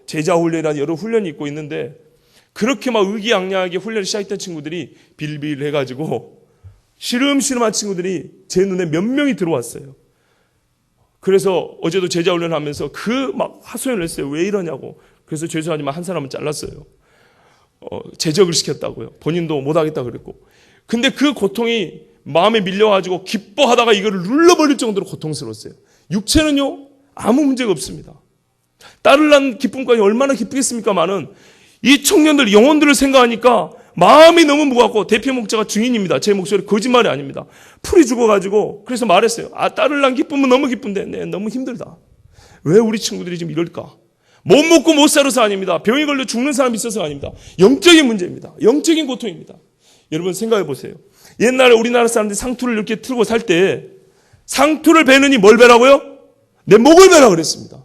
제자 훈련이라는 여러 훈련이 있고 있는데 그렇게 막 의기양양하게 훈련을 시작했던 친구들이 빌빌 해가지고 시름시름한 친구들이 제 눈에 몇 명이 들어왔어요. 그래서 어제도 제자 훈련하면서 막 하소연을 했어요. 왜 이러냐고. 그래서 죄송하지만 한 사람은 잘랐어요. 제적을 시켰다고요. 본인도 못하겠다 그랬고. 근데 그 고통이 마음에 밀려가지고 기뻐하다가 이거를 눌러버릴 정도로 고통스러웠어요. 육체는요, 아무 문제가 없습니다. 딸을 낳은 기쁨까지 얼마나 기쁘겠습니까마는 이 청년들 영혼들을 생각하니까 마음이 너무 무겁고 대표 목자가 증인입니다. 제 목소리 거짓말이 아닙니다. 풀이 죽어가지고 그래서 말했어요. 딸을 낳은 기쁨은 너무 기쁜데 너무 힘들다. 왜 우리 친구들이 지금 이럴까? 못 먹고 못 살아서 아닙니다. 병이 걸려 죽는 사람이 있어서가 아닙니다. 영적인 문제입니다. 영적인 고통입니다. 여러분 생각해 보세요. 옛날에 우리나라 사람들이 상투를 이렇게 틀고 살 때 상투를 베느니 뭘 베라고요? 내 목을 베라 그랬습니다.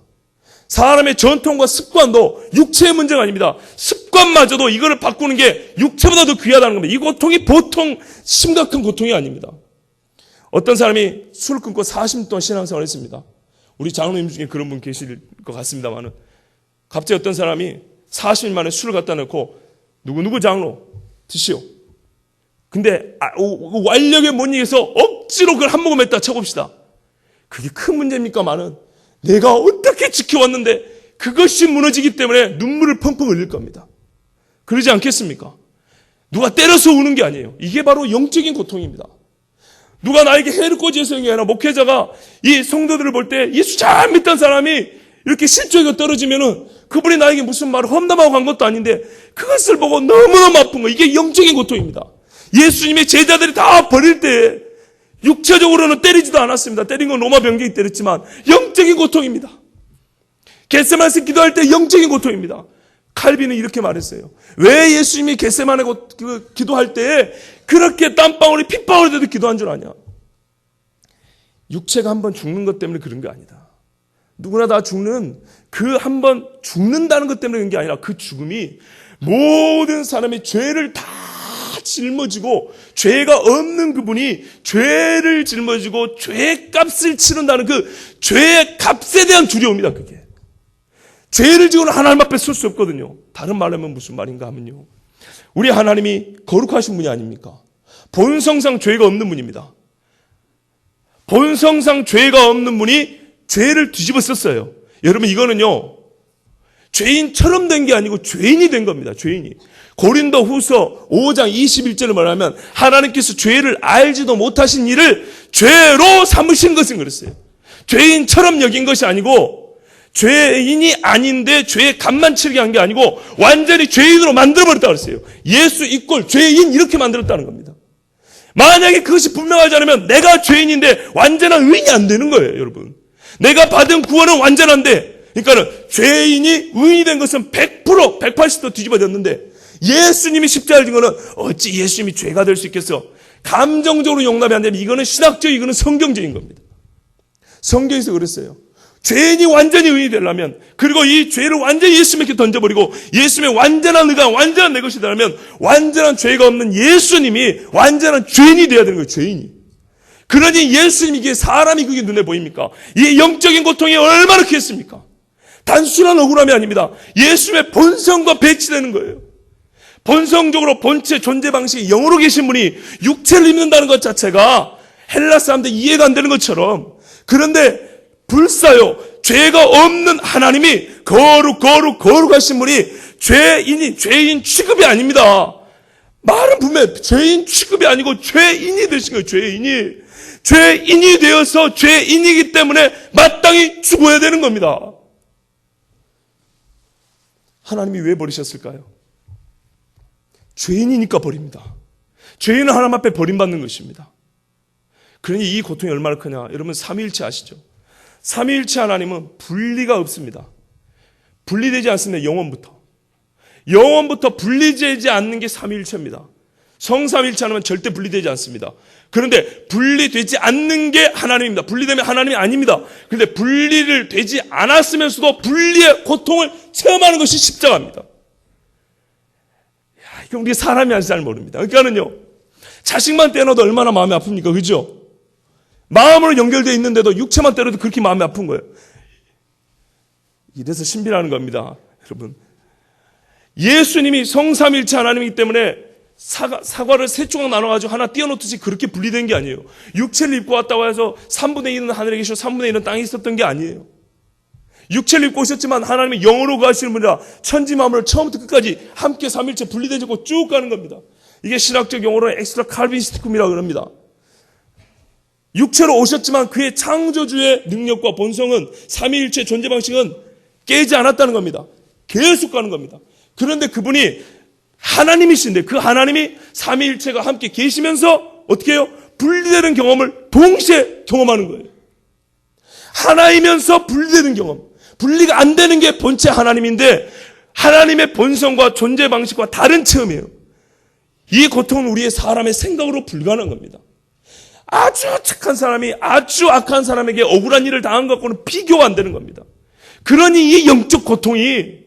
사람의 전통과 습관도 육체의 문제가 아닙니다. 습관마저도 이거를 바꾸는 게 육체보다 더 귀하다는 겁니다. 이 고통이 보통 심각한 고통이 아닙니다. 어떤 사람이 술을 끊고 40년 동안 신앙생활을 했습니다. 우리 장로님 중에 그런 분 계실 것 같습니다만은 갑자기 어떤 사람이 40년 만에 술을 갖다 놓고 누구 장로 드시오. 근데 완력에 못 이겨서 억지로 그걸 한 모금 했다 쳐봅시다. 그게 큰 문제입니까마는 내가 어떻게 지켜왔는데 그것이 무너지기 때문에 눈물을 펑펑 흘릴 겁니다. 그러지 않겠습니까? 누가 때려서 우는 게 아니에요. 이게 바로 영적인 고통입니다. 누가 나에게 해를 꽂이해서 하는 게 아니라 목회자가 이 성도들을 볼 때 예수 잘 믿던 사람이 이렇게 실족이 떨어지면은 그분이 나에게 무슨 말을 험담하고 간 것도 아닌데 그것을 보고 너무너무 아픈 거. 이게 영적인 고통입니다. 예수님의 제자들이 다 버릴 때 육체적으로는 때리지도 않았습니다. 때린 건 로마 병력이 때렸지만 영적인 고통입니다. 겟세마네에서 기도할 때 영적인 고통입니다. 칼빈은 이렇게 말했어요. 왜 예수님이 겟세마네 기도할 때 그렇게 땀방울이 핏방울이 돼도 기도한 줄 아냐? 육체가 한번 죽는 것 때문에 그런 게 아니다. 누구나 다 죽는 그 한번 죽는다는 것 때문에 그런 게 아니라 그 죽음이 모든 사람의 죄를 다 짊어지고 죄가 없는 그분이 죄를 짊어지고 죄의 값을 치른다는 그 죄의 값에 대한 두려움이다. 그게 죄를 지고는 하나님 앞에 설 수 없거든요. 다른 말로 하면 무슨 말인가 하면요, 우리 하나님이 거룩하신 분이 아닙니까? 본성상 죄가 없는 분입니다. 본성상 죄가 없는 분이 죄를 뒤집어 썼어요. 여러분 이거는요 죄인처럼 된 게 아니고 죄인이 된 겁니다. 죄인이. 고린도 후서 5장 21절을 말하면 하나님께서 죄를 알지도 못하신 이를 죄로 삼으신 것은 그랬어요. 죄인처럼 여긴 것이 아니고 죄인이 아닌데 죄의 값만 치르게 한 게 아니고 완전히 죄인으로 만들어버렸다 그랬어요. 예수 이꼴 죄인 이렇게 만들었다는 겁니다. 만약에 그것이 분명하지 않으면 내가 죄인인데 완전한 의인이 안 되는 거예요. 여러분 내가 받은 구원은 완전한데 그러니까는 죄인이 의인이 된 것은 100% 180도 뒤집어졌는데 예수님이 십자가를 진 거는 어찌 예수님이 죄가 될 수 있겠어? 감정적으로 용납이 안 되면 이거는 신학적, 이거는 성경적인 겁니다. 성경에서 그랬어요. 죄인이 완전히 의인이 되려면 그리고 이 죄를 완전히 예수님께 던져버리고 예수님의 완전한 의가 완전한 내 것이 되려면 완전한 죄가 없는 예수님이 완전한 죄인이 되어야 되는 거예요. 죄인이. 그러니 예수님이 이게 사람이 그게 눈에 보입니까? 이 영적인 고통이 얼마나 크겠습니까? 단순한 억울함이 아닙니다. 예수님의 본성과 배치되는 거예요. 본성적으로 본체 존재 방식이 영으로 계신 분이 육체를 입는다는 것 자체가 헬라 사람들 이해가 안 되는 것처럼 그런데 불사요 죄가 없는 하나님이 거룩하신 분이 죄인 취급이 아닙니다. 말은 분명히 죄인 취급이 아니고 죄인이 되신 거예요. 죄인이 되어서 죄인이기 때문에 마땅히 죽어야 되는 겁니다. 하나님이 왜 버리셨을까요? 죄인이니까 버립니다. 죄인은 하나님 앞에 버림받는 것입니다. 그러니 이 고통이 얼마나 크냐. 여러분 삼위일체 아시죠? 삼위일체 하나님은 분리가 없습니다. 분리되지 않습니다. 영원부터 분리되지 않는 게 삼위일체입니다. 성삼위일체 하나님은 절대 분리되지 않습니다. 그런데 분리되지 않는 게 하나님입니다. 분리되면 하나님이 아닙니다. 그런데 분리를 되지 않았으면서도 분리의 고통을 체험하는 것이 십자가입니다. 이거 우리 사람이 안 잘 모릅니다. 그러니까는요, 자식만 떼어도 얼마나 마음이 아픕니까? 그죠? 마음으로 연결되어 있는데도 육체만 때려도 그렇게 마음이 아픈 거예요. 이래서 신비라는 겁니다. 여러분. 예수님이 성삼일체 하나님이기 때문에 사과를 세 조각 나눠가지고 하나 띄워놓듯이 그렇게 분리된 게 아니에요. 육체를 입고 왔다고 해서 3분의 1은 하늘에 계시고 3분의 1은 땅에 있었던 게 아니에요. 육체를 입고 오셨지만 하나님이 영으로 가시는 분이라 천지 만물을 처음부터 끝까지 함께 삼일체 분리되지 않고 쭉 가는 겁니다. 이게 신학적 용어로는 엑스트라 칼빈스티쿰이라고 합니다. 육체로 오셨지만 그의 창조주의 능력과 본성은 삼위일체 존재 방식은 깨지 않았다는 겁니다. 계속 가는 겁니다. 그런데 그분이 하나님이신데 그 하나님이 삼위일체가 함께 계시면서 어떻게 해요? 분리되는 경험을 동시에 경험하는 거예요. 하나이면서 분리되는 경험. 분리가 안 되는 게 본체 하나님인데 하나님의 본성과 존재 방식과 다른 체험이에요. 이 고통은 우리의 사람의 생각으로 불가능한 겁니다. 아주 착한 사람이 아주 악한 사람에게 억울한 일을 당한 것과는 비교가 안 되는 겁니다. 그러니 이 영적 고통이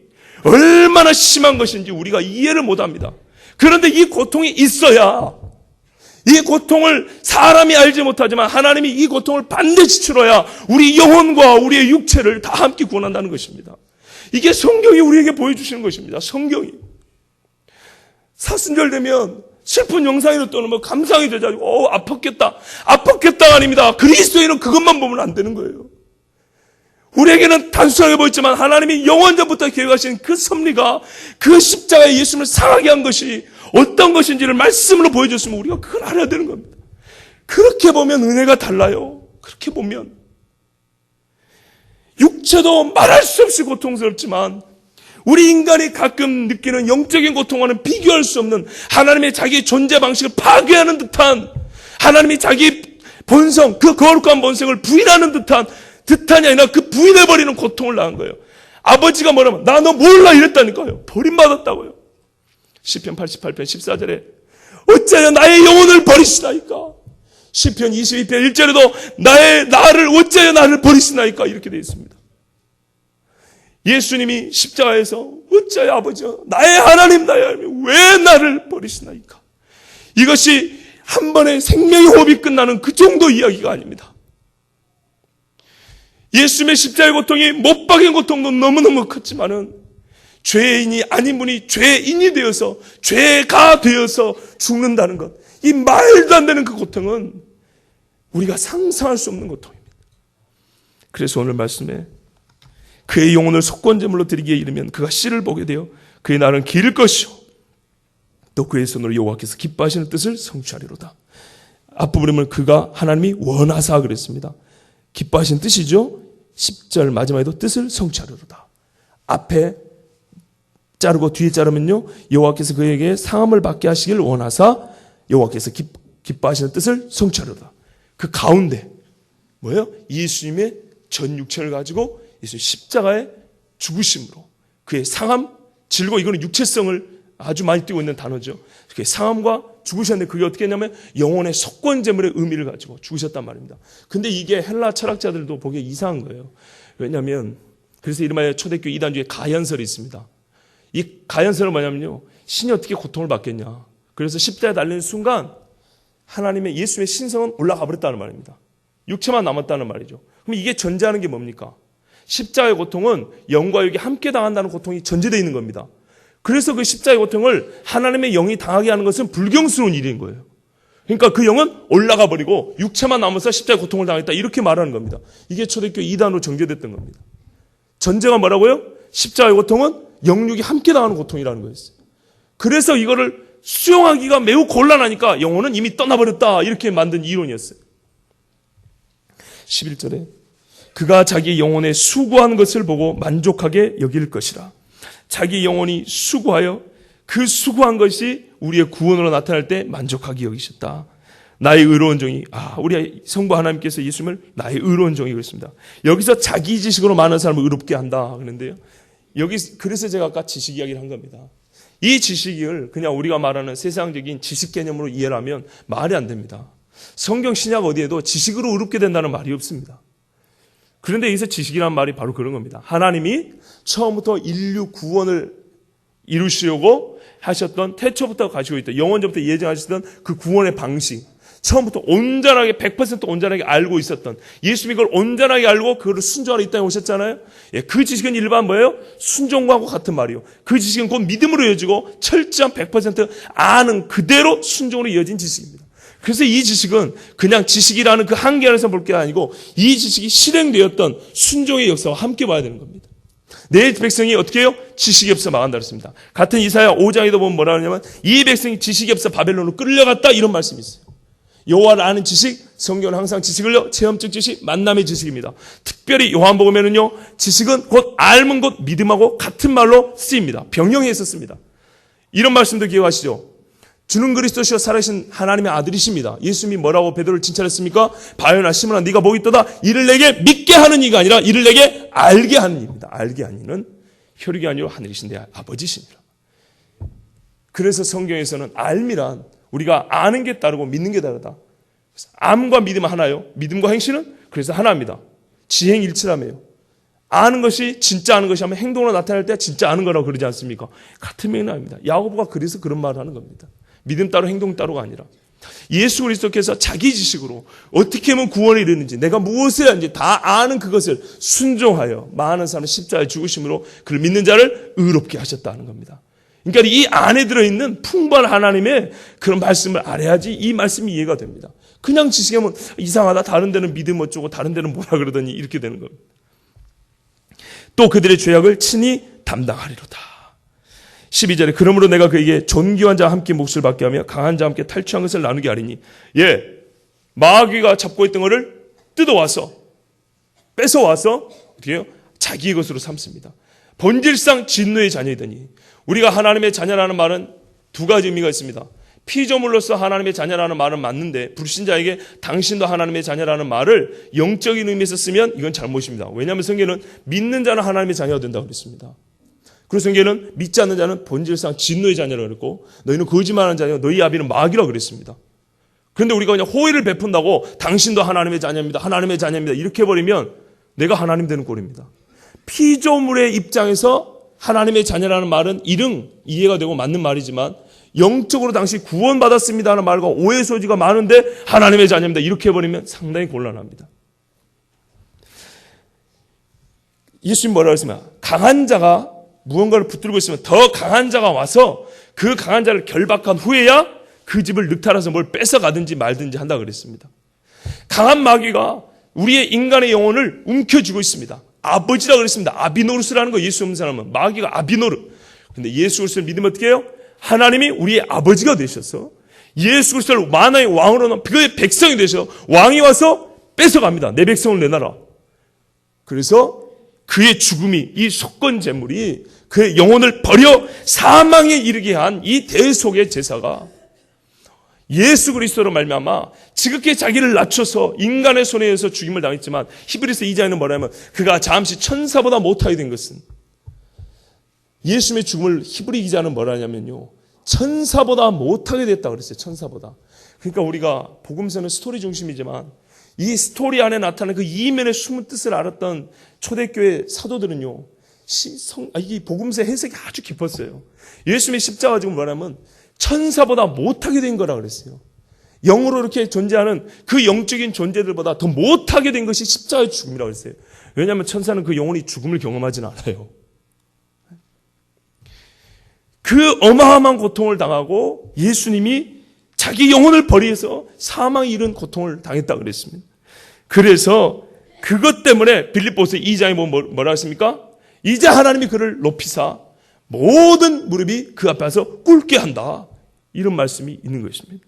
얼마나 심한 것인지 우리가 이해를 못합니다. 그런데 이 고통이 있어야, 이 고통을 사람이 알지 못하지만 하나님이 이 고통을 반드시 치러야 우리 영혼과 우리의 육체를 다 함께 구원한다는 것입니다. 이게 성경이 우리에게 보여주시는 것입니다. 성경이. 사순절 되면 슬픈 영상이라 또는 뭐 감상이 되자고 아팠겠다 아닙니다. 그리스도인은 그것만 보면 안 되는 거예요. 우리에게는 단순하게 보였지만 하나님이 영원전부터 계획하신 그 섭리가 그 십자가에 예수님을 상하게 한 것이 어떤 것인지를 말씀으로 보여줬으면 우리가 그걸 알아야 되는 겁니다. 그렇게 보면 은혜가 달라요. 그렇게 보면 육체도 말할 수 없이 고통스럽지만 우리 인간이 가끔 느끼는 영적인 고통과는 비교할 수 없는 하나님의 자기 존재 방식을 파괴하는 듯한, 하나님이 자기 본성, 그 거룩한 본성을 부인하는 듯한이 아니라 그 부인해버리는 고통을 당한 거예요. 아버지가 뭐라면 나 너 몰라 이랬다니까요. 버림받았다고요. 시편 88편 14절에 어찌하여 나의 영혼을 버리시나이까. 시편 22편 1절에도 나를 어찌하여 나를 버리시나이까 이렇게 되어 있습니다. 예수님이 십자가에서 어찌하여 아버지여 나의 하나님 나의 하나님 왜 나를 버리시나이까. 이것이 한 번의 생명의 호흡이 끝나는 그 정도 이야기가 아닙니다. 예수님의 십자가의 고통이 못 박인 고통도 너무너무 컸지만은 죄인이 아닌 분이 죄인이 되어서 죄가 되어서 죽는다는 것, 이 말도 안 되는 그 고통은 우리가 상상할 수 없는 고통입니다. 그래서 오늘 말씀에 그의 영혼을 속건제물로 드리기에 이르면 그가 씨를 보게 되어 그의 날은 기를 것이요 또 그의 손으로 여호와께서 기뻐하시는 뜻을 성취하리로다. 앞부분에 보면 그가 하나님이 원하사 그랬습니다. 기뻐하시는 뜻이죠. 10절 마지막에도 뜻을 성취하리로다. 앞에 자르고 뒤에 자르면요 여호와께서 그에게 상함을 받게 하시길 원하사 여호와께서 기뻐하시는 뜻을 성취하리로다. 그 가운데 뭐예요? 예수님의 전 육체를 가지고 예수님 십자가의 죽으심으로 그의 상함, 질고 이거는 육체성을 아주 많이 띄고 있는 단어죠. 그의 상함과 죽으셨는데 그게 어떻게 했냐면 영혼의 속건제물의 의미를 가지고 죽으셨단 말입니다. 근데 이게 헬라 철학자들도 보기에 이상한 거예요. 왜냐하면 그래서 이름하여 초대교회 이단주의 가연설이 있습니다. 이 가연설은 뭐냐면요 신이 어떻게 고통을 받겠냐. 그래서 십자가에 달리는 순간 하나님의 예수의 신성은 올라가 버렸다는 말입니다. 육체만 남았다는 말이죠. 그럼 이게 전제하는 게 뭡니까? 십자가의 고통은 영과 육이 함께 당한다는 고통이 전제되어 있는 겁니다. 그래서 그 십자가의 고통을 하나님의 영이 당하게 하는 것은 불경스러운 일인 거예요. 그러니까 그 영은 올라가 버리고 육체만 남아서 십자가의 고통을 당했다 이렇게 말하는 겁니다. 이게 초대교회 이단으로 정죄됐던 겁니다. 전제가 뭐라고요? 십자가의 고통은 영육이 함께 당하는 고통이라는 거였어요. 그래서 이거를 수용하기가 매우 곤란하니까 영혼은 이미 떠나버렸다 이렇게 만든 이론이었어요. 11절에 그가 자기 영혼에 수고한 것을 보고 만족하게 여길 것이라. 자기 영혼이 수고하여 그 수고한 것이 우리의 구원으로 나타날 때 만족하게 여기셨다. 나의 의로운 종이, 우리 성부 하나님께서 예수님을 나의 의로운 종이 그랬습니다. 여기서 자기 지식으로 많은 사람을 의롭게 한다 그런데요. 그래서 제가 아까 지식 이야기를 한 겁니다. 이 지식을 그냥 우리가 말하는 세상적인 지식 개념으로 이해를 하면 말이 안 됩니다. 성경 신약 어디에도 지식으로 의롭게 된다는 말이 없습니다. 그런데 여기서 지식이라는 말이 바로 그런 겁니다. 하나님이 처음부터 인류 구원을 이루시려고 하셨던 태초부터 가지고 있던 영원전부터 예정하셨던 그 구원의 방식, 처음부터 온전하게 100% 온전하게 알고 있었던 예수님이 그걸 온전하게 알고 그걸 순종하러 이 땅에 오셨잖아요. 그 지식은 일반 뭐예요? 순종과 같은 말이요. 그 지식은 곧 믿음으로 이어지고 철저한 100% 아는 그대로 순종으로 이어진 지식입니다. 그래서 이 지식은 그냥 지식이라는 그 한계 안에서 볼 게 아니고 이 지식이 실행되었던 순종의 역사와 함께 봐야 되는 겁니다. 내 백성이 어떻게 해요? 지식이 없어 망한다 그랬습니다. 같은 이사야 5장에도 보면 뭐라 하냐면 이 백성이 지식이 없어 바벨론으로 끌려갔다 이런 말씀이 있어요. 여호와를 아는 지식, 성경은 항상 지식을요, 체험적 지식, 만남의 지식입니다. 특별히 요한복음에는요, 지식은 곧 알면 곧 믿음하고 같은 말로 쓰입니다. 병영해서 씁니다. 이런 말씀도 기억하시죠? 주는 그리스도시요 살아계신 하나님의 아들이십니다. 예수님이 뭐라고 베드로를 칭찬했습니까? 바요나 시몬아 네가 복이 있도다. 이를 내게 믿게 하는 이가 아니라 이를 내게 알게 하는 이입니다. 알게 하는 이는 혈육이 아니라 하늘이신 내 아버지시니라. 그래서 성경에서는 알미란 우리가 아는 게 다르고 믿는 게 다르다. 암과 믿음은 하나요. 믿음과 행실은 그래서 하나입니다. 지행일치라며요. 아는 것이 진짜 아는 것이 하면 행동으로 나타날 때 진짜 아는 거라고 그러지 않습니까? 같은 맥락입니다. 야고보가 그래서 그런 말을 하는 겁니다. 믿음 따로 행동 따로가 아니라 예수 그리스도께서 자기 지식으로 어떻게 하면 구원에 이르는지 내가 무엇을 하는지 다 아는 그것을 순종하여 많은 사람을 십자가에 죽으심으로 그를 믿는 자를 의롭게 하셨다는 겁니다. 그러니까 이 안에 들어있는 풍부한 하나님의 그런 말씀을 알아야지 이 말씀이 이해가 됩니다. 그냥 지식하면 이상하다. 다른 데는 믿음 어쩌고 다른 데는 뭐라 그러더니 이렇게 되는 겁니다. 또 그들의 죄악을 친히 담당하리로다. 12절에 그러므로 내가 그에게 존귀한 자와 함께 몫을 받게 하며 강한 자와 함께 탈취한 것을 나누게 하리니 마귀가 잡고 있던 것을 뜯어와서 뺏어와서 어떻게 해요? 자기의 것으로 삼습니다. 본질상 진노의 자녀이더니 우리가 하나님의 자녀라는 말은 두 가지 의미가 있습니다. 피조물로서 하나님의 자녀라는 말은 맞는데 불신자에게 당신도 하나님의 자녀라는 말을 영적인 의미에서 쓰면 이건 잘못입니다. 왜냐하면 성경은 믿는 자는 하나님의 자녀가 된다고 그랬습니다. 그래서 성경은 믿지 않는 자는 본질상 진노의 자녀라고 그랬고 너희는 거짓말하는 자녀 너희 아비는 마귀라고 그랬습니다. 그런데 우리가 그냥 호의를 베푼다고 당신도 하나님의 자녀입니다. 하나님의 자녀입니다. 이렇게 해버리면 내가 하나님 되는 꼴입니다. 피조물의 입장에서 하나님의 자녀라는 말은 일응 이해가 되고 맞는 말이지만 영적으로 당시 구원받았습니다 하는 말과 오해 소지가 많은데 하나님의 자녀입니다. 이렇게 해버리면 상당히 곤란합니다. 예수님 뭐라고 했습니까? 강한 자가 무언가를 붙들고 있으면 더 강한 자가 와서 그 강한 자를 결박한 후에야 그 집을 늑탈해서 뭘 뺏어가든지 말든지 한다고 그랬습니다. 강한 마귀가 우리의 인간의 영혼을 움켜쥐고 있습니다. 아버지라고 그랬습니다. 아비노르스라는 거 예수 없는 사람은 마귀가 아비노르. 근데 예수 그리스도를 믿으면 어떻게 해요? 하나님이 우리의 아버지가 되셔서 예수 그리스도를 만왕의 왕으로 그의 백성이 되셔 왕이 와서 뺏어갑니다. 내 백성을 내놔라. 그래서 그의 죽음이 이 속건 제물이 그의 영혼을 버려 사망에 이르게 한 이 대속의 제사가 예수 그리스도로 말미암아 지극히 자기를 낮춰서 인간의 손에 의해서 죽임을 당했지만 히브리서 2장에는 뭐라면 그가 잠시 천사보다 못하게 된 것은 예수님의 죽음을 히브리 기자는 뭐라냐면요 천사보다 못하게 됐다 그랬어요. 천사보다. 그러니까 우리가 복음서는 스토리 중심이지만 이 스토리 안에 나타나는 그 이면의 숨은 뜻을 알았던 초대교회 사도들은요 이 복음서의 해석이 아주 깊었어요. 예수님의 십자가 지금 뭐냐면 천사보다 못하게 된 거라 그랬어요. 영으로 이렇게 존재하는 그 영적인 존재들보다 더 못하게 된 것이 십자가의 죽음이라고 그랬어요. 왜냐하면 천사는 그 영혼이 죽음을 경험하지는 않아요. 그 어마어마한 고통을 당하고 예수님이 자기 영혼을 버리해서 사망에 이른 고통을 당했다고 그랬습니다. 그래서 그것 때문에 빌립보서 2장에 뭐라 했습니까? 이제 하나님이 그를 높이사 모든 무릎이 그 앞에서 꿇게 한다. 이런 말씀이 있는 것입니다.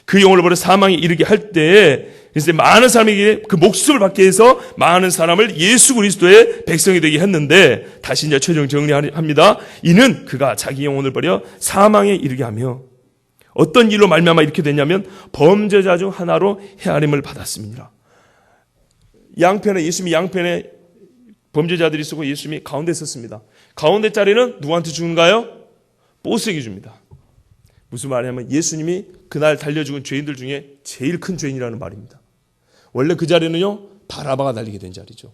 그 영혼을 버려 사망에 이르게 할 때에 이제 많은 사람에게 그 목숨을 받게 해서 많은 사람을 예수 그리스도의 백성이 되게 했는데 다시 이제 최종 정리합니다. 이는 그가 자기 영혼을 버려 사망에 이르게 하며 어떤 일로 말미암아 이렇게 됐냐면 범죄자 중 하나로 헤아림을 받았습니다. 양편에 예수님이 양편에 범죄자들이 쓰고 예수님이 가운데 섰습니다. 가운데 자리는 누구한테 주는가요? 보스에게 줍니다. 무슨 말이냐면 예수님이 그날 달려 죽은 죄인들 중에 제일 큰 죄인이라는 말입니다. 원래 그 자리는요 바라바가 달리게 된 자리죠.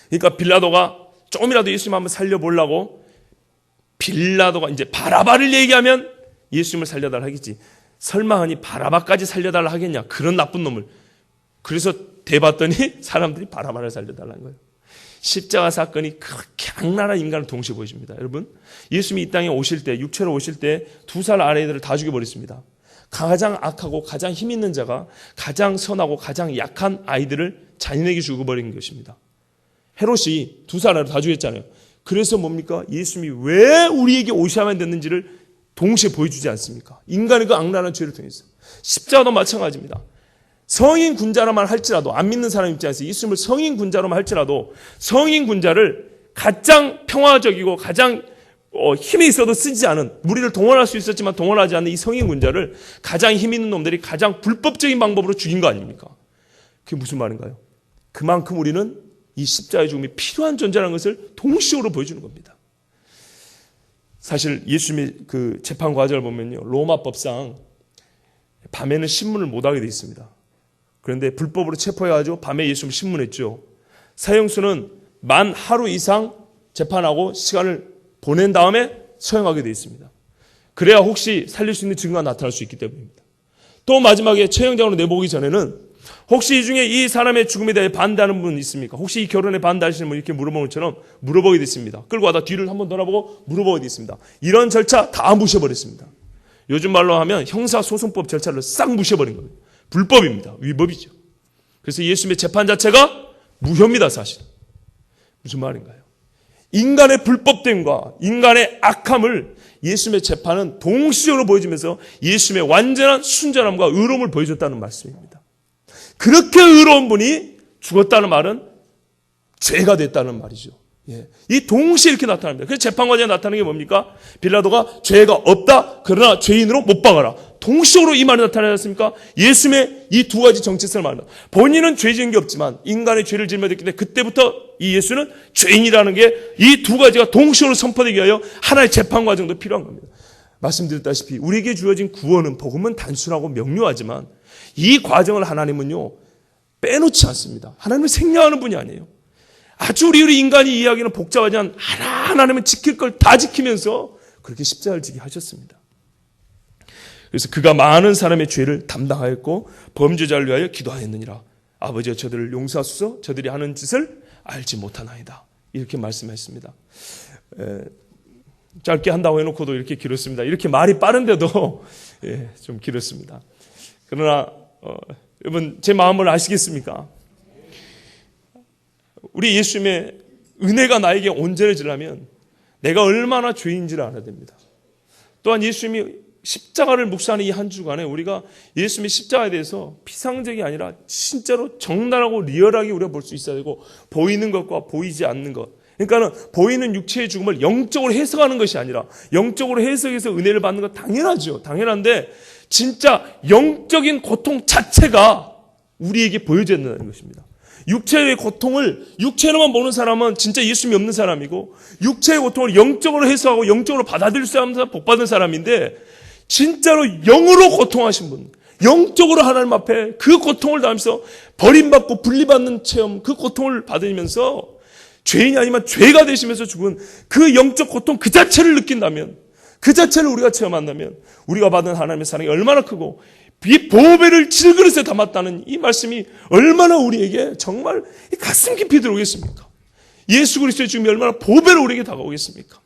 그러니까 빌라도가 조금이라도 예수님 한번 살려보려고 빌라도가 이제 바라바를 얘기하면 예수님을 살려달라 하겠지. 설마 하니 바라바까지 살려달라 하겠냐. 그런 나쁜 놈을. 그래서 대봤더니 사람들이 바라바를 살려달라는 거예요. 십자가 사건이 그렇게 악랄한 인간을 동시에 보여줍니다. 여러분 예수님이 이 땅에 오실 때 육체로 오실 때 2살 아래들을 다 죽여버렸습니다. 가장 악하고 가장 힘 있는 자가 가장 선하고 가장 약한 아이들을 자신에게 죽어버린 것입니다. 헤롯이 2살 아래를 다 죽였잖아요. 그래서 뭡니까? 예수님이 왜 우리에게 오셔야만 됐는지를 동시에 보여주지 않습니까? 인간의 그 악랄한 죄를 통해서. 십자가도 마찬가지입니다. 성인 군자로만 할지라도, 안 믿는 사람 입장에서 예수님을 성인 군자로만 할지라도 성인 군자를 가장 평화적이고 가장 힘이 있어도 쓰지 않은, 무리를 동원할 수 있었지만 동원하지 않는 이 성인 군자를 가장 힘 있는 놈들이 가장 불법적인 방법으로 죽인 거 아닙니까? 그게 무슨 말인가요? 그만큼 우리는 이 십자가의 죽음이 필요한 존재라는 것을 동시적으로 보여주는 겁니다. 사실 예수님의 그 재판 과정을 보면요, 로마 법상 밤에는 신문을 못하게 되어 있습니다. 그런데 불법으로 체포해가지고 밤에 예수님을 신문했죠. 사형수는 만 하루 이상 재판하고 시간을 보낸 다음에 처형하게 되어 있습니다. 그래야 혹시 살릴 수 있는 증거가 나타날 수 있기 때문입니다. 또 마지막에 처형장으로 내보기 전에는 혹시 이 중에 이 사람의 죽음에 대해 반대하는 분 있습니까? 혹시 이 결혼에 반대하시는 분, 이렇게 물어보는 것처럼 물어보게 됐습니다. 끌고 와다 뒤를 한번 돌아보고 물어보게 됐습니다. 이런 절차 다 무시해버렸습니다. 요즘 말로 하면 형사소송법 절차를 싹 무시해버린 겁니다. 불법입니다. 위법이죠. 그래서 예수님의 재판 자체가 무효입니다, 사실. 무슨 말인가요? 인간의 불법됨과 인간의 악함을 예수님의 재판은 동시적으로 보여주면서 예수님의 완전한 순전함과 의로움을 보여줬다는 말씀입니다. 그렇게 의로운 분이 죽었다는 말은 죄가 됐다는 말이죠. 예. 이 동시에 이렇게 나타납니다. 그래서 재판 과정에 나타나는 게 뭡니까? 빌라도가 죄가 없다, 그러나 죄인으로 못 박아라. 동시적으로 이 말이 나타나지 않습니까? 예수님의 이 두 가지 정체성을 말합니다. 본인은 죄 지은 게 없지만 인간의 죄를 짊어졌기 때문에 그때부터 이 예수는 죄인이라는 게 이 두 가지가 동시적으로 선포되기 위하여 하나의 재판 과정도 필요한 겁니다. 말씀드렸다시피 우리에게 주어진 구원은, 복음은 단순하고 명료하지만 이 과정을 하나님은요 빼놓지 않습니다. 하나님은 생략하는 분이 아니에요. 아주 우리 인간이 이야기는 복잡하지만 하나님은 지킬 걸 다 지키면서 그렇게 십자가를 지게 하셨습니다. 그래서 그가 많은 사람의 죄를 담당하였고 범죄자를 위하여 기도하였느니라. 아버지여 저들을 용서하소서, 저들이 하는 짓을 알지 못하나이다. 이렇게 말씀했습니다. 짧게 한다고 해놓고도 이렇게 길었습니다. 이렇게 말이 빠른데도 좀 길었습니다. 그러나 여러분 제 마음을 아시겠습니까? 우리 예수님의 은혜가 나에게 온전해지려면 내가 얼마나 죄인지를 알아야 됩니다. 또한 예수님이 십자가를 묵상하는 이 한 주간에 우리가 예수님의 십자가에 대해서 피상적이 아니라 진짜로 정당하고 리얼하게 우리가 볼 수 있어야 되고, 보이는 것과 보이지 않는 것, 그러니까는 보이는 육체의 죽음을 영적으로 해석하는 것이 아니라 영적으로 해석해서 은혜를 받는 건 당연하죠. 당연한데 진짜 영적인 고통 자체가 우리에게 보여져야 된다는 것입니다. 육체의 고통을 육체로만 보는 사람은 진짜 예수님이 없는 사람이고, 육체의 고통을 영적으로 해석하고 영적으로 받아들일 수 있는 사람, 복받은 사람인데, 진짜로 영으로 고통하신 분, 영적으로 하나님 앞에 그 고통을 당하면서 버림받고 분리받는 체험, 그 고통을 받으면서 죄인이 아니면 죄가 되시면서 죽은 그 영적 고통 그 자체를 느낀다면, 그 자체를 우리가 체험한다면 우리가 받은 하나님의 사랑이 얼마나 크고 이 보배를 질그릇에 담았다는 이 말씀이 얼마나 우리에게 정말 가슴 깊이 들어오겠습니까? 예수 그리스도의 죽음이 얼마나 보배로 우리에게 다가오겠습니까?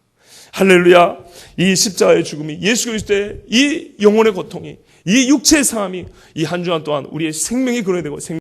할렐루야. 이 십자가의 죽음이, 예수 그리스도의 이 영혼의 고통이, 이 육체의 상함이 이 한 주간 동안 우리의 생명이 근원되고